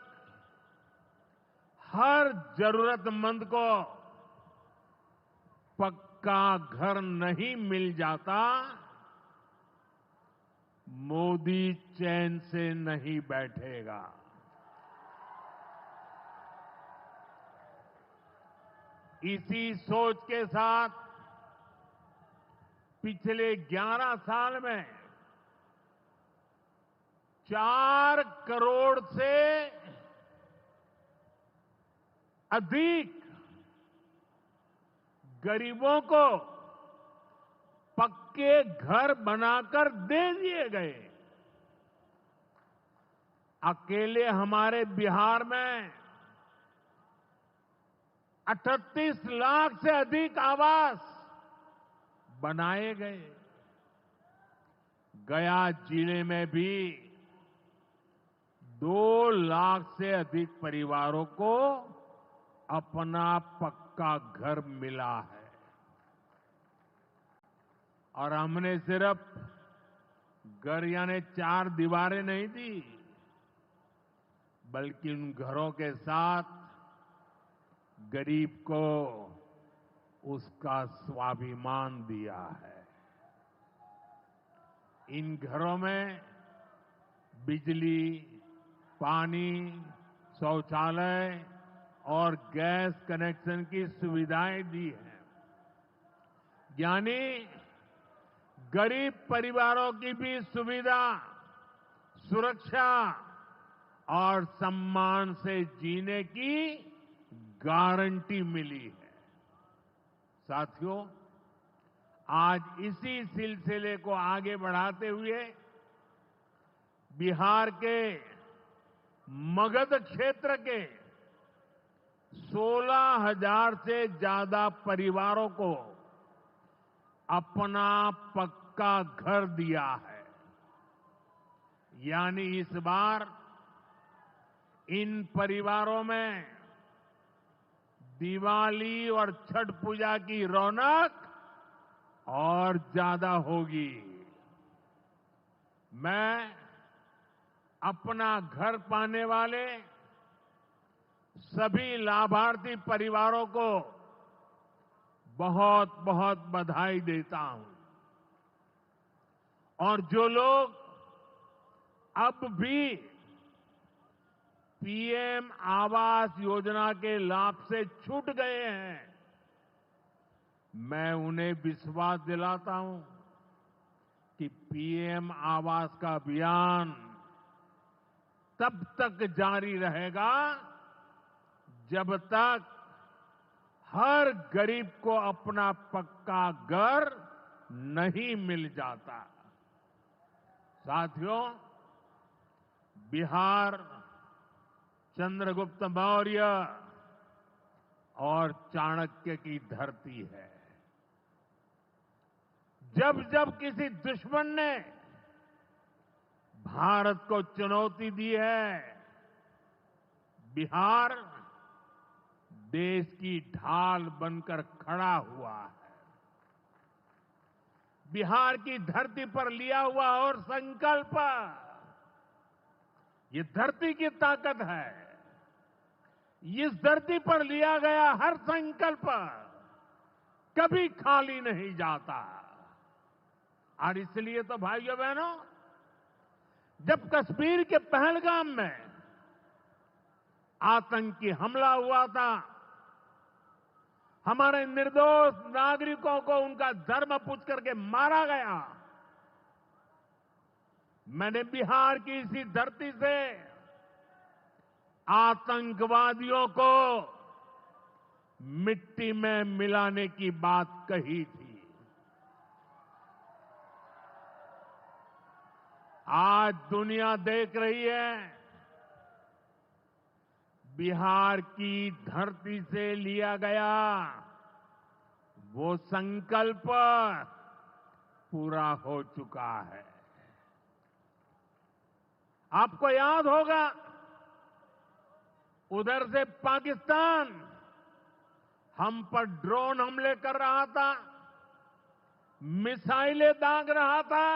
हर जरूरतमंद को पक्का घर नहीं मिल जाता, मोदी चैन से नहीं बैठेगा। इसी सोच के साथ पिछले 11 साल में 4 करोड़ से अधिक गरीबों को पक्के घर बनाकर दे दिए गए। अकेले हमारे बिहार में 38 लाख से अधिक आवास बनाए गए। गया जिले में भी 2 लाख से अधिक परिवारों को अपना पक्का घर मिला है। और हमने सिर्फ घर यानी 4 दीवारें नहीं दी, बल्कि उन घरों के साथ गरीब को उसका स्वाभिमान दिया है। इन घरों में बिजली, पानी, शौचालय और गैस कनेक्शन की सुविधाएं दी हैं। यानी गरीब परिवारों की भी सुविधा, सुरक्षा और सम्मान से जीने की गारंटी मिली है। साथियों, आज इसी सिलसिले को आगे बढ़ाते हुए बिहार के मगध क्षेत्र के 16,000 से ज्यादा परिवारों को अपना पक्का घर दिया है। यानी इस बार इन परिवारों में दिवाली और छठ पूजा की रौनक और ज्यादा होगी। मैं अपना घर पाने वाले सभी लाभार्थी परिवारों को बहुत बहुत बधाई देता हूं। और जो लोग अब भी पीएम आवास योजना के लाभ से छूट गए हैं, मैं उन्हें विश्वास दिलाता हूं कि पीएम आवास का अभियान तब तक जारी रहेगा जब तक हर गरीब को अपना पक्का घर नहीं मिल जाता। साथियों, बिहार चंद्रगुप्त मौर्य और चाणक्य की धरती है। जब जब किसी दुश्मन ने भारत को चुनौती दी है, बिहार देश की ढाल बनकर खड़ा हुआ है। बिहार की धरती पर लिया हुआ और संकल्प, ये धरती की ताकत है। इस धरती पर लिया गया हर संकल्प कभी खाली नहीं जाता। और इसलिए तो भाइयों बहनों, जब कश्मीर के पहलगाम में आतंकी हमला हुआ था, हमारे निर्दोष नागरिकों को उनका धर्म पूछ करके मारा गया, मैंने बिहार की इसी धरती से आतंकवादियों को मिट्टी में मिलाने की बात कही थी। आज दुनिया देख रही है, बिहार की धरती से लिया गया वो संकल्प पूरा हो चुका है। आपको याद होगा, उधर से पाकिस्तान हम पर ड्रोन हमले कर रहा था, मिसाइलें दाग रहा था,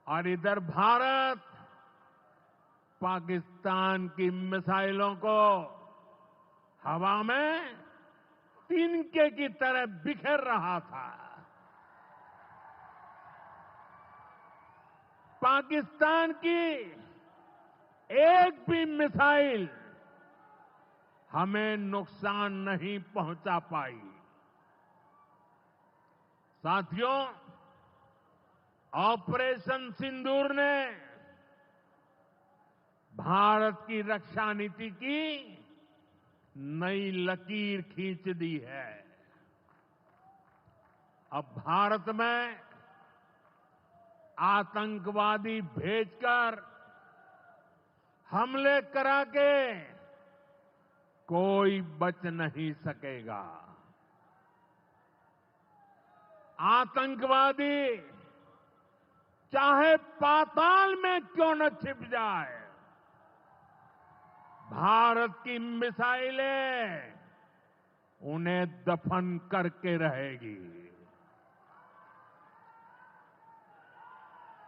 और इधर भारत पाकिस्तान की मिसाइलों को हवा में तिनके की तरह बिखेर रहा था। पाकिस्तान की एक भी मिसाइल हमें नुकसान नहीं पहुंचा पाई। साथियों, ऑपरेशन सिंदूर ने भारत की रक्षा नीति की नई लकीर खींच दी है। अब भारत में आतंकवादी भेजकर हमले करा के कोई बच नहीं सकेगा। आतंकवादी चाहे पाताल में क्यों न छिप जाए, भारत की मिसाइलें उन्हें दफन करके रहेगी।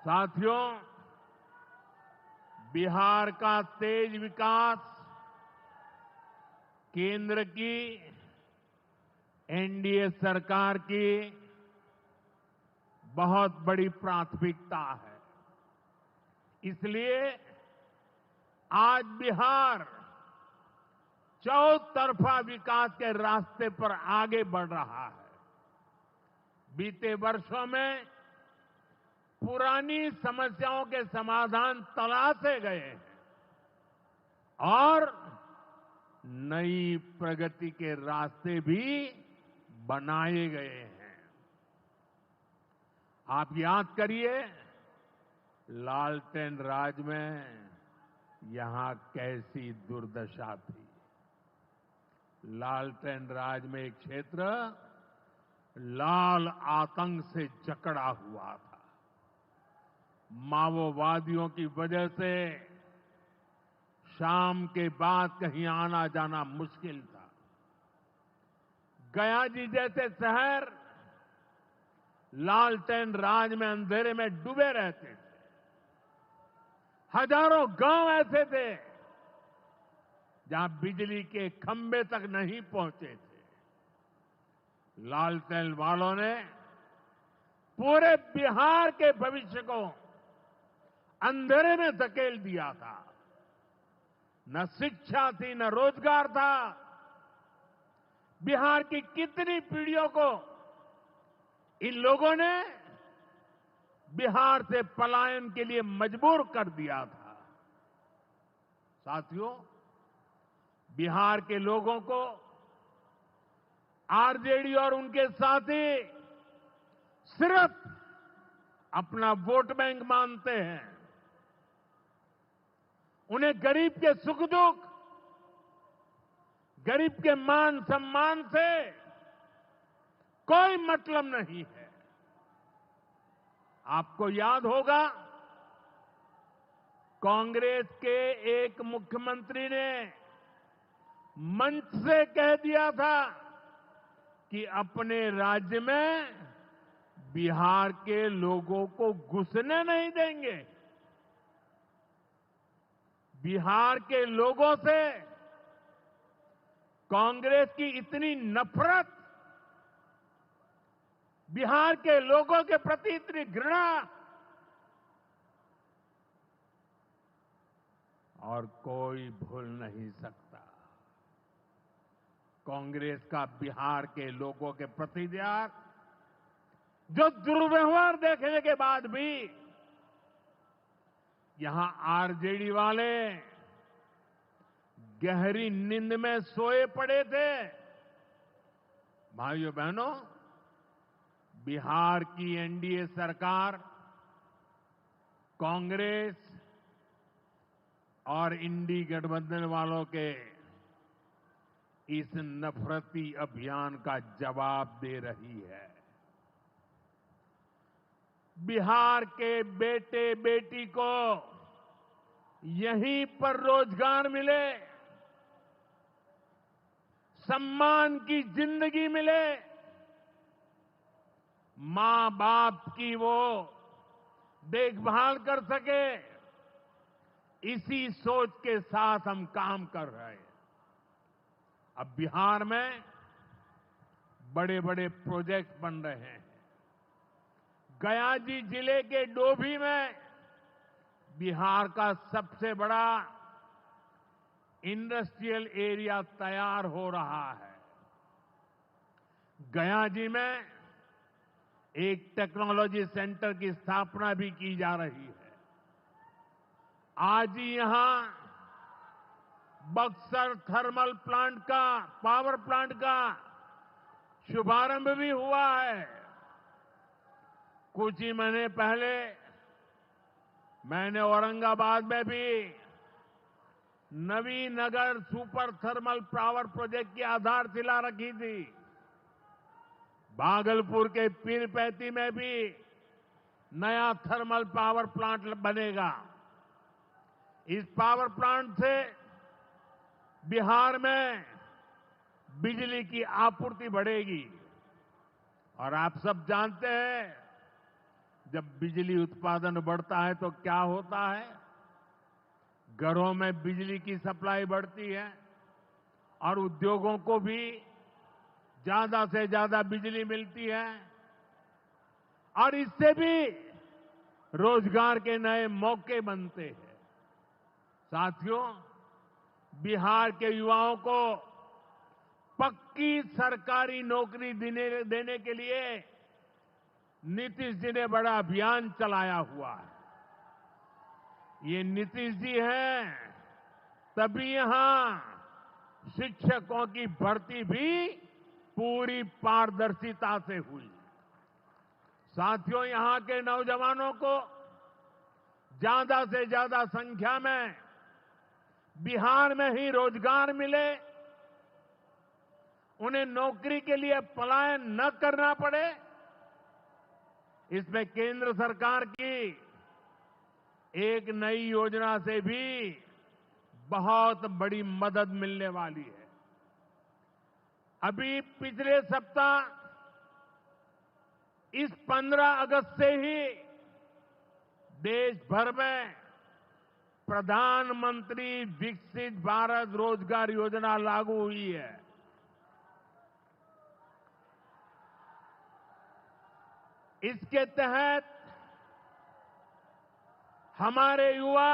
साथियों, बिहार का तेज विकास केंद्र की एनडीए सरकार की बहुत बड़ी प्राथमिकता है। इसलिए आज बिहार चौतरफा विकास के रास्ते पर आगे बढ़ रहा है। बीते वर्षों में पुरानी समस्याओं के समाधान तलाशे गए हैं और नई प्रगति के रास्ते भी बनाए गए हैं। आप याद करिए, लालटेन राज में यहां कैसी दुर्दशा थी। लालटेन राज में एक क्षेत्र लाल आतंक से जकड़ा हुआ था। माओवादियों की वजह से शाम के बाद कहीं आना जाना मुश्किल था। गया जी जैसे शहर लालटेन राज में अंधेरे में डूबे रहते थे। हजारों गांव ऐसे थे जहां बिजली के खंभे तक नहीं पहुंचे थे। लालटेन वालों ने पूरे बिहार के भविष्य को अंधेरे में धकेल दिया था। न शिक्षा थी, न रोजगार था। बिहार की कितनी पीढ़ियों को इन लोगों ने बिहार से पलायन के लिए मजबूर कर दिया था। साथियों, बिहार के लोगों को आरजेडी और उनके साथी सिर्फ अपना वोट बैंक मानते हैं। उन्हें गरीब के सुख दुख, गरीब के मान सम्मान से कोई मतलब नहीं है। आपको याद होगा, कांग्रेस के एक मुख्यमंत्री ने मंच से कह दिया था कि अपने राज्य में बिहार के लोगों को घुसने नहीं देंगे। बिहार के लोगों से कांग्रेस की इतनी नफरत, बिहार के लोगों के प्रति इतनी घृणा, और कोई भूल नहीं सकता। कांग्रेस का बिहार के लोगों के प्रति त्याग, जो दुर्व्यवहार देखने के बाद भी यहां आरजेडी वाले गहरी नींद में सोए पड़े थे। भाइयों बहनों, बिहार की एनडीए सरकार कांग्रेस और इंडी गठबंधन वालों के इस नफरती अभियान का जवाब दे रही है। बिहार के बेटे बेटी को यहीं पर रोजगार मिले, सम्मान की जिंदगी मिले, मां बाप की वो देखभाल कर सके, इसी सोच के साथ हम काम कर रहे हैं। अब बिहार में बड़े बड़े प्रोजेक्ट बन रहे हैं। गया जी जिले के डोभी में बिहार का सबसे बड़ा इंडस्ट्रियल एरिया तैयार हो रहा है। गया जी में एक टेक्नोलॉजी सेंटर की स्थापना भी की जा रही है। आज ही यहां बक्सर थर्मल प्लांट का, पावर प्लांट का शुभारंभ भी हुआ है। कुछ ही महीने पहले मैंने औरंगाबाद में भी Nabinagar super thermal power project की आधारशिला रखी थी। भागलपुर के पीरपैंती में भी नया थर्मल पावर प्लांट बनेगा। इस पावर प्लांट से बिहार में बिजली की आपूर्ति बढ़ेगी। और आप सब जानते हैं, जब बिजली उत्पादन बढ़ता है तो क्या होता है? घरों में बिजली की सप्लाई बढ़ती है और उद्योगों को भी ज्यादा से ज्यादा बिजली मिलती है और इससे भी रोजगार के नए मौके बनते हैं। साथियों, बिहार के युवाओं को पक्की सरकारी नौकरी देने के लिए नीतीश जी ने बड़ा अभियान चलाया हुआ है। ये नीतीश जी हैं, तभी यहां शिक्षकों की भर्ती भी पूरी पारदर्शिता से हुई। साथियों, यहां के नौजवानों को ज्यादा से ज्यादा संख्या में बिहार में ही रोजगार मिले, उन्हें नौकरी के लिए पलायन न करना पड़े, इसमें केंद्र सरकार की एक नई योजना से भी बहुत बड़ी मदद मिलने वाली है। अभी पिछले सप्ताह इस 15 अगस्त से ही देश भर में प्रधानमंत्री विकसित भारत रोजगार योजना लागू हुई है। इसके तहत हमारे युवा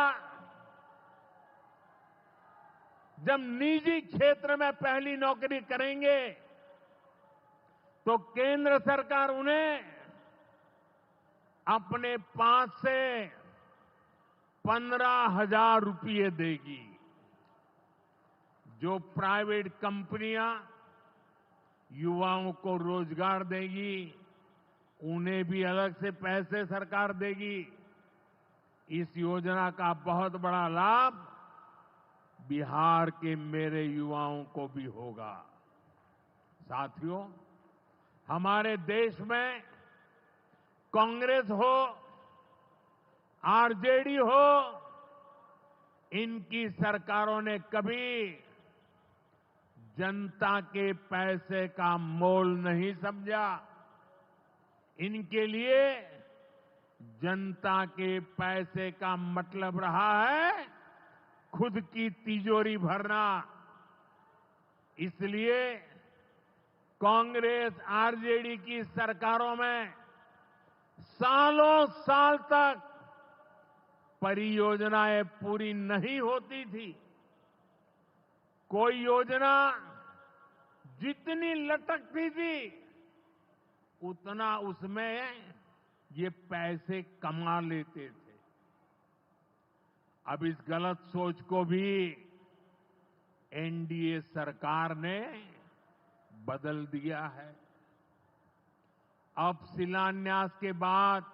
जब निजी क्षेत्र में पहली नौकरी करेंगे तो केंद्र सरकार उन्हें अपने पास से 15,000 रुपये देगी। जो प्राइवेट कंपनियां युवाओं को रोजगार देगी, उन्हें भी अलग से पैसे सरकार देगी। इस योजना का बहुत बड़ा लाभ बिहार के मेरे युवाओं को भी होगा। साथियों, हमारे देश में कांग्रेस हो, आरजेडी हो, इनकी सरकारों ने कभी जनता के पैसे का मोल नहीं समझा। इनके लिए जनता के पैसे का मतलब रहा है खुद की तिजोरी भरना। इसलिए कांग्रेस आरजेडी की सरकारों में सालों साल तक परियोजनाएं पूरी नहीं होती थी। कोई योजना जितनी लटकती थी उतना उसमें ये पैसे कमा लेते थे। अब इस गलत सोच को भी एनडीए सरकार ने बदल दिया है। अब शिलान्यास के बाद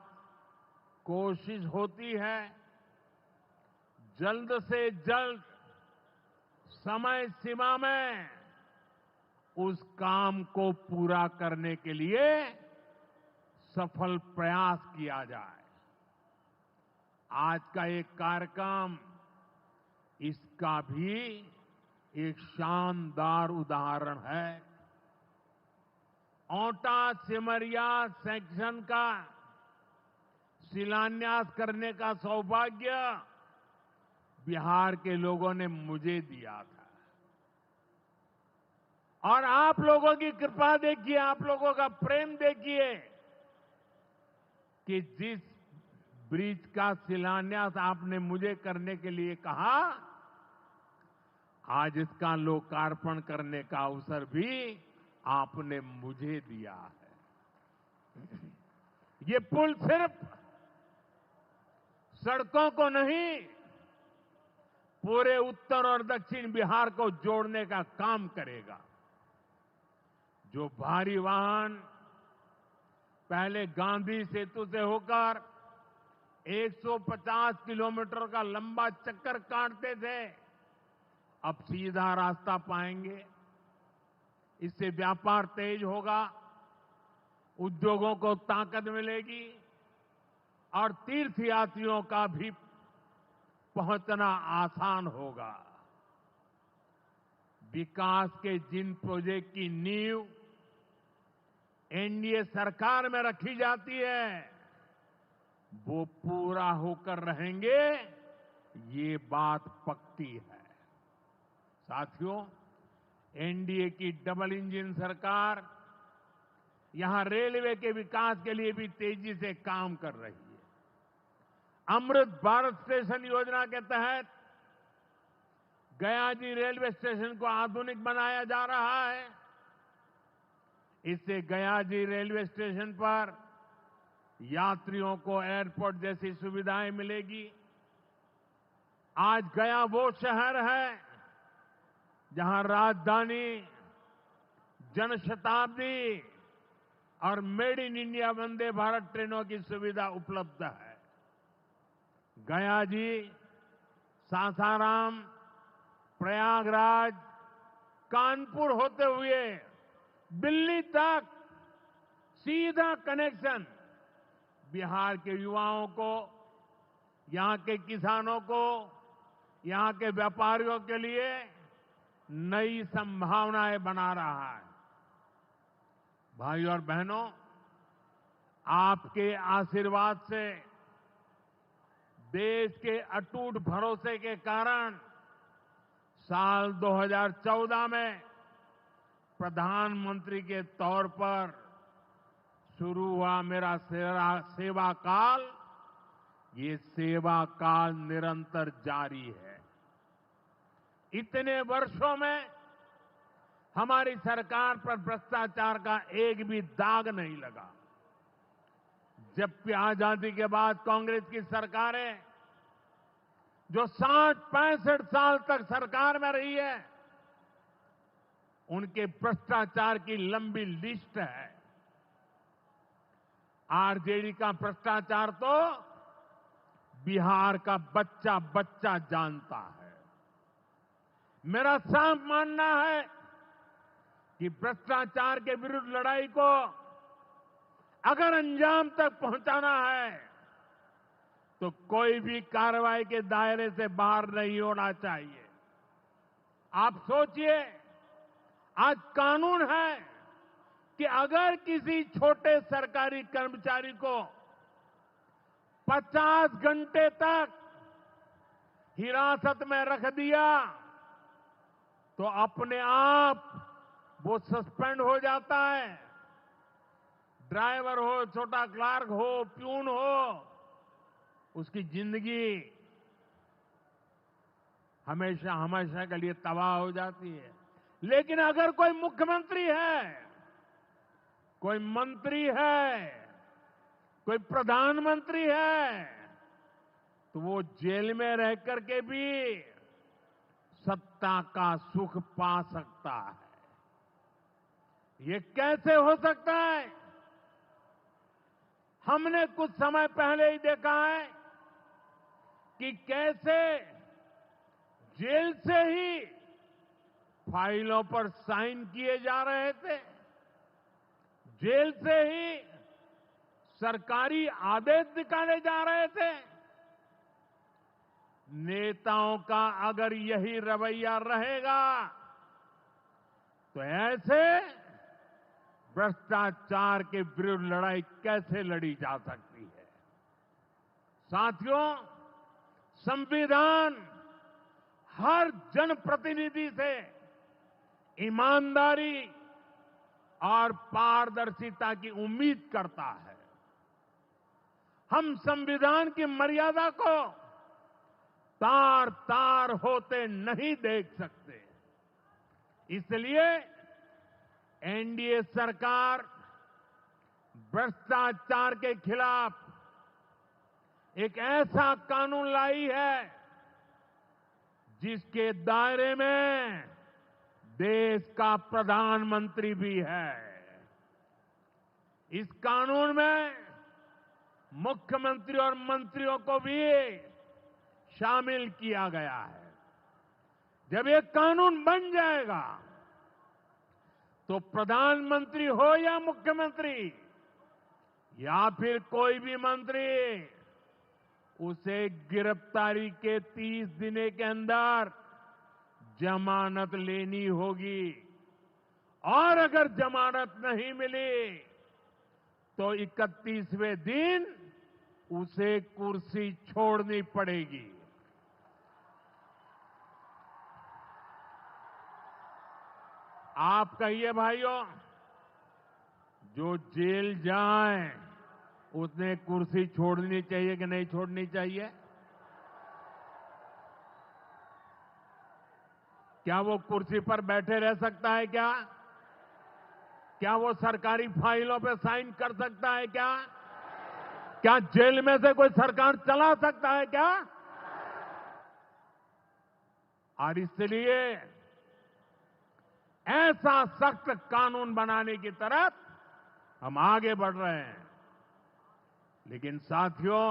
कोशिश होती है जल्द से जल्द समय सीमा में उस काम को पूरा करने के लिए सफल प्रयास किया जाए। आज का एक कार्यक्रम इसका भी एक शानदार उदाहरण है। ओंटा सिमरिया सेक्शन का शिलान्यास करने का सौभाग्य बिहार के लोगों ने मुझे दिया था। और आप लोगों की कृपा देखिए, आप लोगों का प्रेम देखिए कि जिस ब्रिज का शिलान्यास आपने मुझे करने के लिए कहा, आज इसका लोकार्पण करने का अवसर भी आपने मुझे दिया है। ये पुल सिर्फ सड़कों को नहीं, पूरे उत्तर और दक्षिण बिहार को जोड़ने का काम करेगा। जो भारी वाहन पहले गांधी सेतु से होकर 150 किलोमीटर का लंबा चक्कर काटते थे, अब सीधा रास्ता पाएंगे। इससे व्यापार तेज होगा, उद्योगों को ताकत मिलेगी और तीर्थयात्रियों का भी पहुंचना आसान होगा। विकास के जिन प्रोजेक्ट की नींव एनडीए सरकार में रखी जाती है, वो पूरा होकर रहेंगे, ये बात पक्की है। साथियों, एनडीए की डबल इंजन सरकार यहां रेलवे के विकास के लिए भी तेजी से काम कर रही है। अमृत भारत स्टेशन योजना के तहत गयाजी रेलवे स्टेशन को आधुनिक बनाया जा रहा है। इससे गयाजी रेलवे स्टेशन पर यात्रियों को एयरपोर्ट जैसी सुविधाएं मिलेगी। आज गया वो शहर है जहां राजधानी, जनशताब्दी और made in India Vande Bharat ट्रेनों की सुविधा उपलब्ध है। गया जी, सासाराम, प्रयागराज, कानपुर होते हुए दिल्ली तक सीधा कनेक्शन बिहार के युवाओं को, यहां के किसानों को, यहां के व्यापारियों के लिए नई संभावनाएं बना रहा है। भाइयों और बहनों, आपके आशीर्वाद से, देश के अटूट भरोसे के कारण साल 2014 में प्रधानमंत्री के तौर पर शुरू हुआ मेरा सेवा काल, ये सेवा काल निरंतर जारी है। इतने वर्षों में हमारी सरकार पर भ्रष्टाचार का एक भी दाग नहीं लगा। जबकि आजादी के बाद कांग्रेस की सरकारें जो 60-65 साल तक सरकार में रही है, उनके भ्रष्टाचार की लंबी लिस्ट है। आरजेडी का भ्रष्टाचार तो बिहार का बच्चा बच्चा जानता है। मेरा साफ मानना है कि भ्रष्टाचार के विरुद्ध लड़ाई को अगर अंजाम तक पहुंचाना है तो कोई भी कार्रवाई के दायरे से बाहर नहीं होना चाहिए। आप सोचिए, आज कानून है कि अगर किसी छोटे सरकारी कर्मचारी को 50 घंटे तक हिरासत में रख दिया तो अपने आप वो सस्पेंड हो जाता है। ड्राइवर हो, छोटा क्लार्क हो, प्यून हो, उसकी जिंदगी हमेशा हमेशा के लिए तबाह हो जाती है। लेकिन अगर कोई मुख्यमंत्री है, कोई मंत्री है, कोई प्रधानमंत्री है, तो वो जेल में रह करके भी सत्ता का सुख पा सकता है। ये कैसे हो सकता है? हमने कुछ समय पहले ही देखा है कि कैसे जेल से ही फाइलों पर साइन किए जा रहे थे, जेल से ही सरकारी आदेश निकाले जा रहे थे। नेताओं का अगर यही रवैया रहेगा तो ऐसे भ्रष्टाचार के विरुद्ध लड़ाई कैसे लड़ी जा सकती है? साथियों, संविधान हर जनप्रतिनिधि से ईमानदारी और पारदर्शिता की उम्मीद करता है। हम संविधान की मर्यादा को तार तार होते नहीं देख सकते। इसलिए एनडीए सरकार भ्रष्टाचार के खिलाफ एक ऐसा कानून लाई है जिसके दायरे में देश का प्रधानमंत्री भी है। इस कानून में मुख्यमंत्री और मंत्रियों को भी शामिल किया गया है। जब ये कानून बन जाएगा तो प्रधानमंत्री हो या मुख्यमंत्री या फिर कोई भी मंत्री, उसे गिरफ्तारी के 30 दिन के अंदर जमानत लेनी होगी और अगर जमानत नहीं मिली तो 31वें दिन उसे कुर्सी छोड़नी पड़ेगी। आप कहिए भाइयों, जो जेल जाए उसने कुर्सी छोड़नी चाहिए कि नहीं छोड़नी चाहिए? क्या वो कुर्सी पर बैठे रह सकता है क्या? क्या वो सरकारी फाइलों पे साइन कर सकता है क्या? क्या जेल में से कोई सरकार चला सकता है क्या? और इसलिए ऐसा सख्त कानून बनाने की तरफ हम आगे बढ़ रहे हैं। लेकिन साथियों,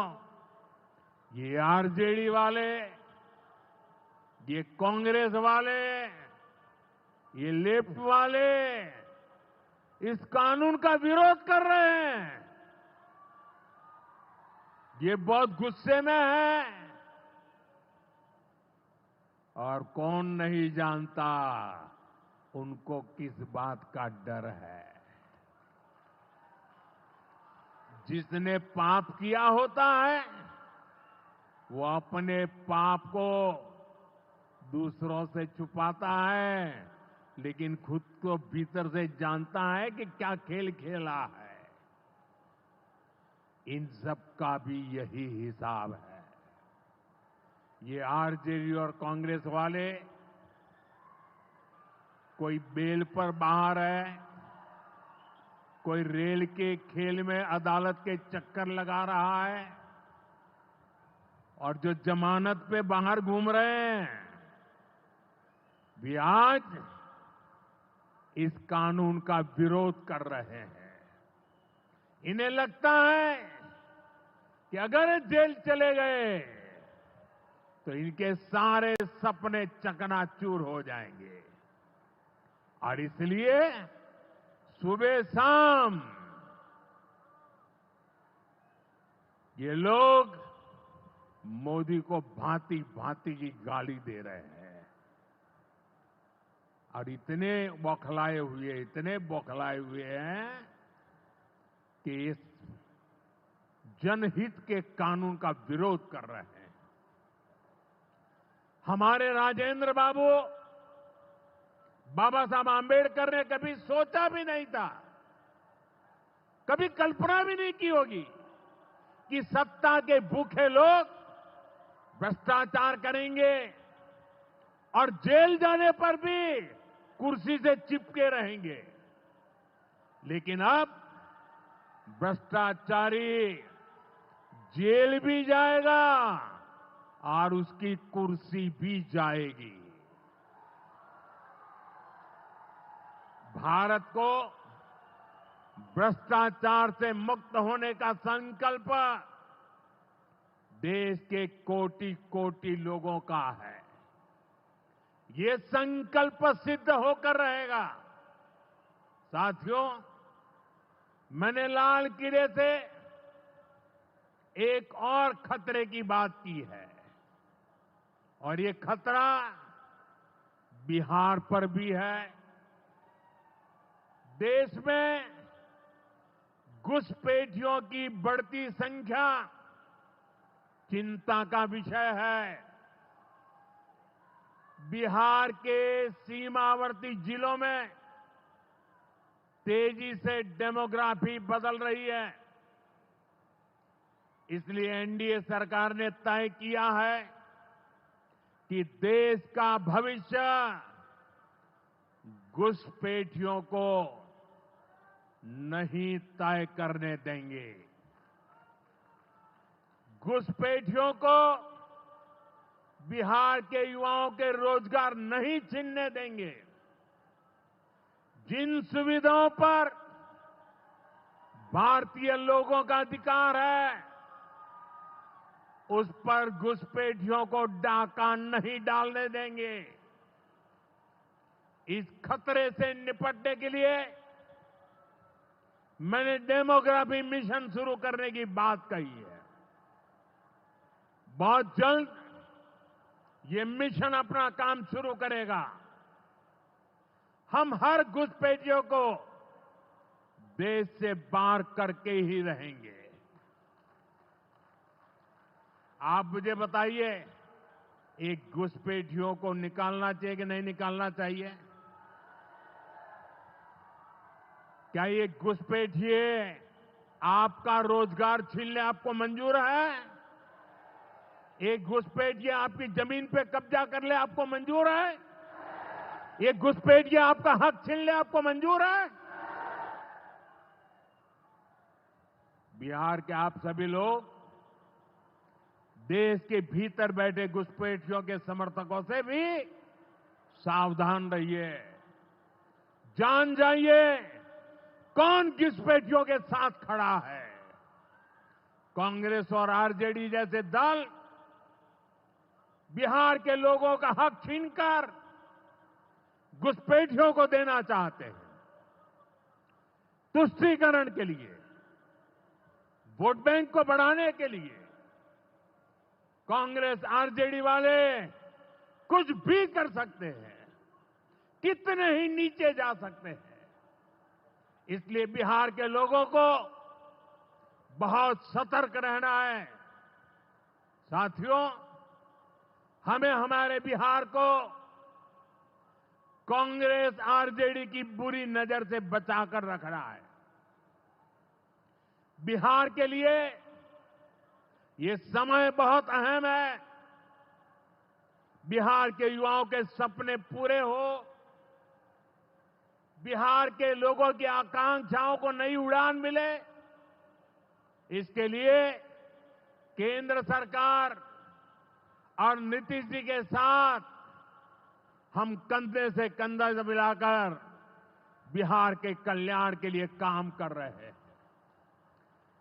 ये आरजेडी वाले, ये कांग्रेस वाले, ये लेफ्ट वाले इस कानून का विरोध कर रहे हैं। ये बहुत गुस्से में है और कौन नहीं जानता उनको किस बात का डर है। जिसने पाप किया होता है वो अपने पाप को दूसरों से छुपाता है, लेकिन खुद को भीतर से जानता है कि क्या खेल खेला है। इन सब का भी यही हिसाब है। ये आरजेडी और कांग्रेस वाले कोई बेल पर बाहर है, कोई रेल के खेल में अदालत के चक्कर लगा रहा है, और जो जमानत पे बाहर घूम रहे हैं भी आज इस कानून का विरोध कर रहे हैं। इन्हें लगता है कि अगर जेल चले गए तो इनके सारे सपने चकनाचूर हो जाएंगे और इसलिए सुबह शाम ये लोग मोदी को भांति भांति की गाली दे रहे हैं और इतने बौखलाए हुए हैं कि इस जनहित के कानून का विरोध कर रहे हैं। हमारे राजेंद्र बाबू बाबा साहब आंबेडकर ने कभी सोचा भी नहीं था, कभी कल्पना भी नहीं की होगी कि सत्ता के भूखे लोग भ्रष्टाचार करेंगे और जेल जाने पर भी कुर्सी से चिपके रहेंगे। लेकिन अब भ्रष्टाचारी जेल भी जाएगा और उसकी कुर्सी भी जाएगी। भारत को भ्रष्टाचार से मुक्त होने का संकल्प देश के कोटि कोटि लोगों का है। ये संकल्प सिद्ध होकर रहेगा। साथियों, मैंने लाल किले से एक और खतरे की बात की है और ये खतरा बिहार पर भी है। देश में घुसपैठियों की बढ़ती संख्या चिंता का विषय है। बिहार के सीमावर्ती जिलों में तेजी से डेमोग्राफी बदल रही है। इसलिए एनडीए सरकार ने तय किया है कि देश का भविष्य घुसपैठियों को नहीं तय करने देंगे। घुसपैठियों को बिहार के युवाओं के रोजगार नहीं छीनने देंगे। जिन सुविधाओं पर भारतीय लोगों का अधिकार है, उस पर घुसपैठियों को डाका नहीं डालने देंगे। इस खतरे से निपटने के लिए मैंने डेमोग्राफी मिशन शुरू करने की बात कही है। बहुत जल्द ये मिशन अपना काम शुरू करेगा। हम हर घुसपैठियों को देश से बाहर करके ही रहेंगे। आप मुझे बताइए, एक घुसपैठियों को निकालना चाहिए कि नहीं निकालना चाहिए? क्या ये घुसपैठिए आपका रोजगार छीनने आपको मंजूर है? एक घुसपैठिया आपकी जमीन पे कब्जा कर ले आपको मंजूर है? एक घुसपैठिया आपका हक छीन ले आपको मंजूर है? बिहार के आप सभी लोग देश के भीतर बैठे घुसपैठियों के समर्थकों से भी सावधान रहिए। जान जाइए कौन घुसपैठियों के साथ खड़ा है। कांग्रेस और आरजेडी जैसे दल बिहार के लोगों का हक छीनकर घुसपैठियों को देना चाहते हैं। तुष्टीकरण के लिए, वोट बैंक को बढ़ाने के लिए कांग्रेस आरजेडी वाले कुछ भी कर सकते हैं, कितने ही नीचे जा सकते हैं। इसलिए बिहार के लोगों को बहुत सतर्क रहना है। साथियों, हमें हमारे बिहार को कांग्रेस आरजेडी की बुरी नजर से बचाकर रखना है। बिहार के लिए ये समय बहुत अहम है। बिहार के युवाओं के सपने पूरे हो, बिहार के लोगों की आकांक्षाओं को नई उड़ान मिले, इसके लिए केंद्र सरकार और नीतीश जी के साथ हम कंधे से कंधा मिलाकर बिहार के कल्याण के लिए काम कर रहे हैं।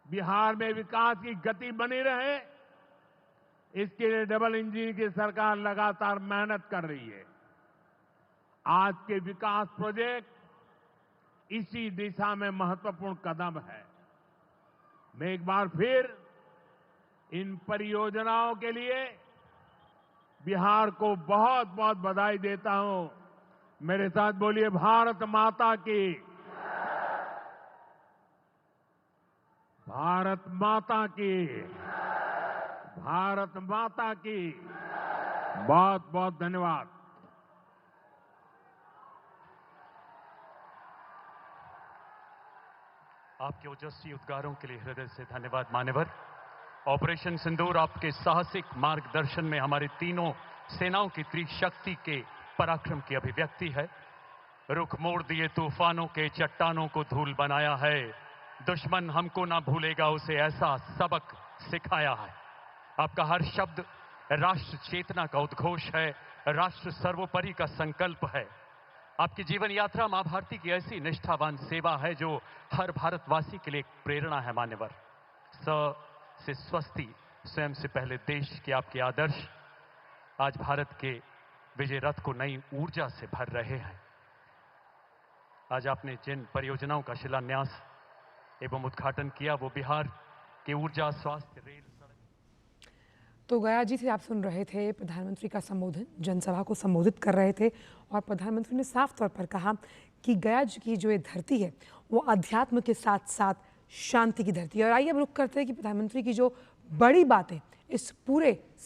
बिहार में विकास की गति बनी रहे, इसके लिए डबल इंजन की सरकार लगातार मेहनत कर रही है। आज के विकास प्रोजेक्ट इसी दिशा में महत्वपूर्ण कदम है। मैं एक बार फिर इन परियोजनाओं के लिए बिहार को बहुत बहुत बधाई देता हूं। मेरे साथ बोलिए, भारत माता की, भारत माता की, भारत माता की। बहुत बहुत धन्यवाद। आपके ओजस्वी उद्गारों के लिए हृदय से धन्यवाद मान्यवर। ऑपरेशन सिंदूर आपके साहसिक मार्गदर्शन में हमारी तीनों सेनाओं की त्रिशक्ति के पराक्रम की अभिव्यक्ति है। रुख मोड़ दिए तूफानों के, चट्टानों को धूल बनाया है। दुश्मन हमको ना भूलेगा, उसे ऐसा सबक सिखाया है। आपका हर शब्द राष्ट्र चेतना का उद्घोष है, राष्ट्र सर्वोपरि का संकल्प है। आपकी जीवन यात्रा मां भारती की ऐसी निष्ठावान सेवा है जो हर भारतवासी के लिए एक प्रेरणा है मान्यवर। स से स्वस्ति, स्वयं से पहले देश के आपके आदर्श आज भारत के विजय रथ को नई ऊर्जा से भर रहे हैं। आज आपने जिन परियोजनाओं का शिलान्यास एवं उद्घाटन किया वो बिहार के ऊर्जा, स्वास्थ्य, रेल, सड़क। तो गया जी से आप सुन रहे थे प्रधानमंत्री का संबोधन, जनसभा को संबोधित कर रहे थे और प्रधानमंत्री ने साफ तौर पर कहा कि गया जी की जो ये धरती है वो अध्यात्म के साथ साथ शांति की धरती है। और आइए अब रुख करते हैं कि प्रधानमंत्री की जो बड़ी बातें इस पूरे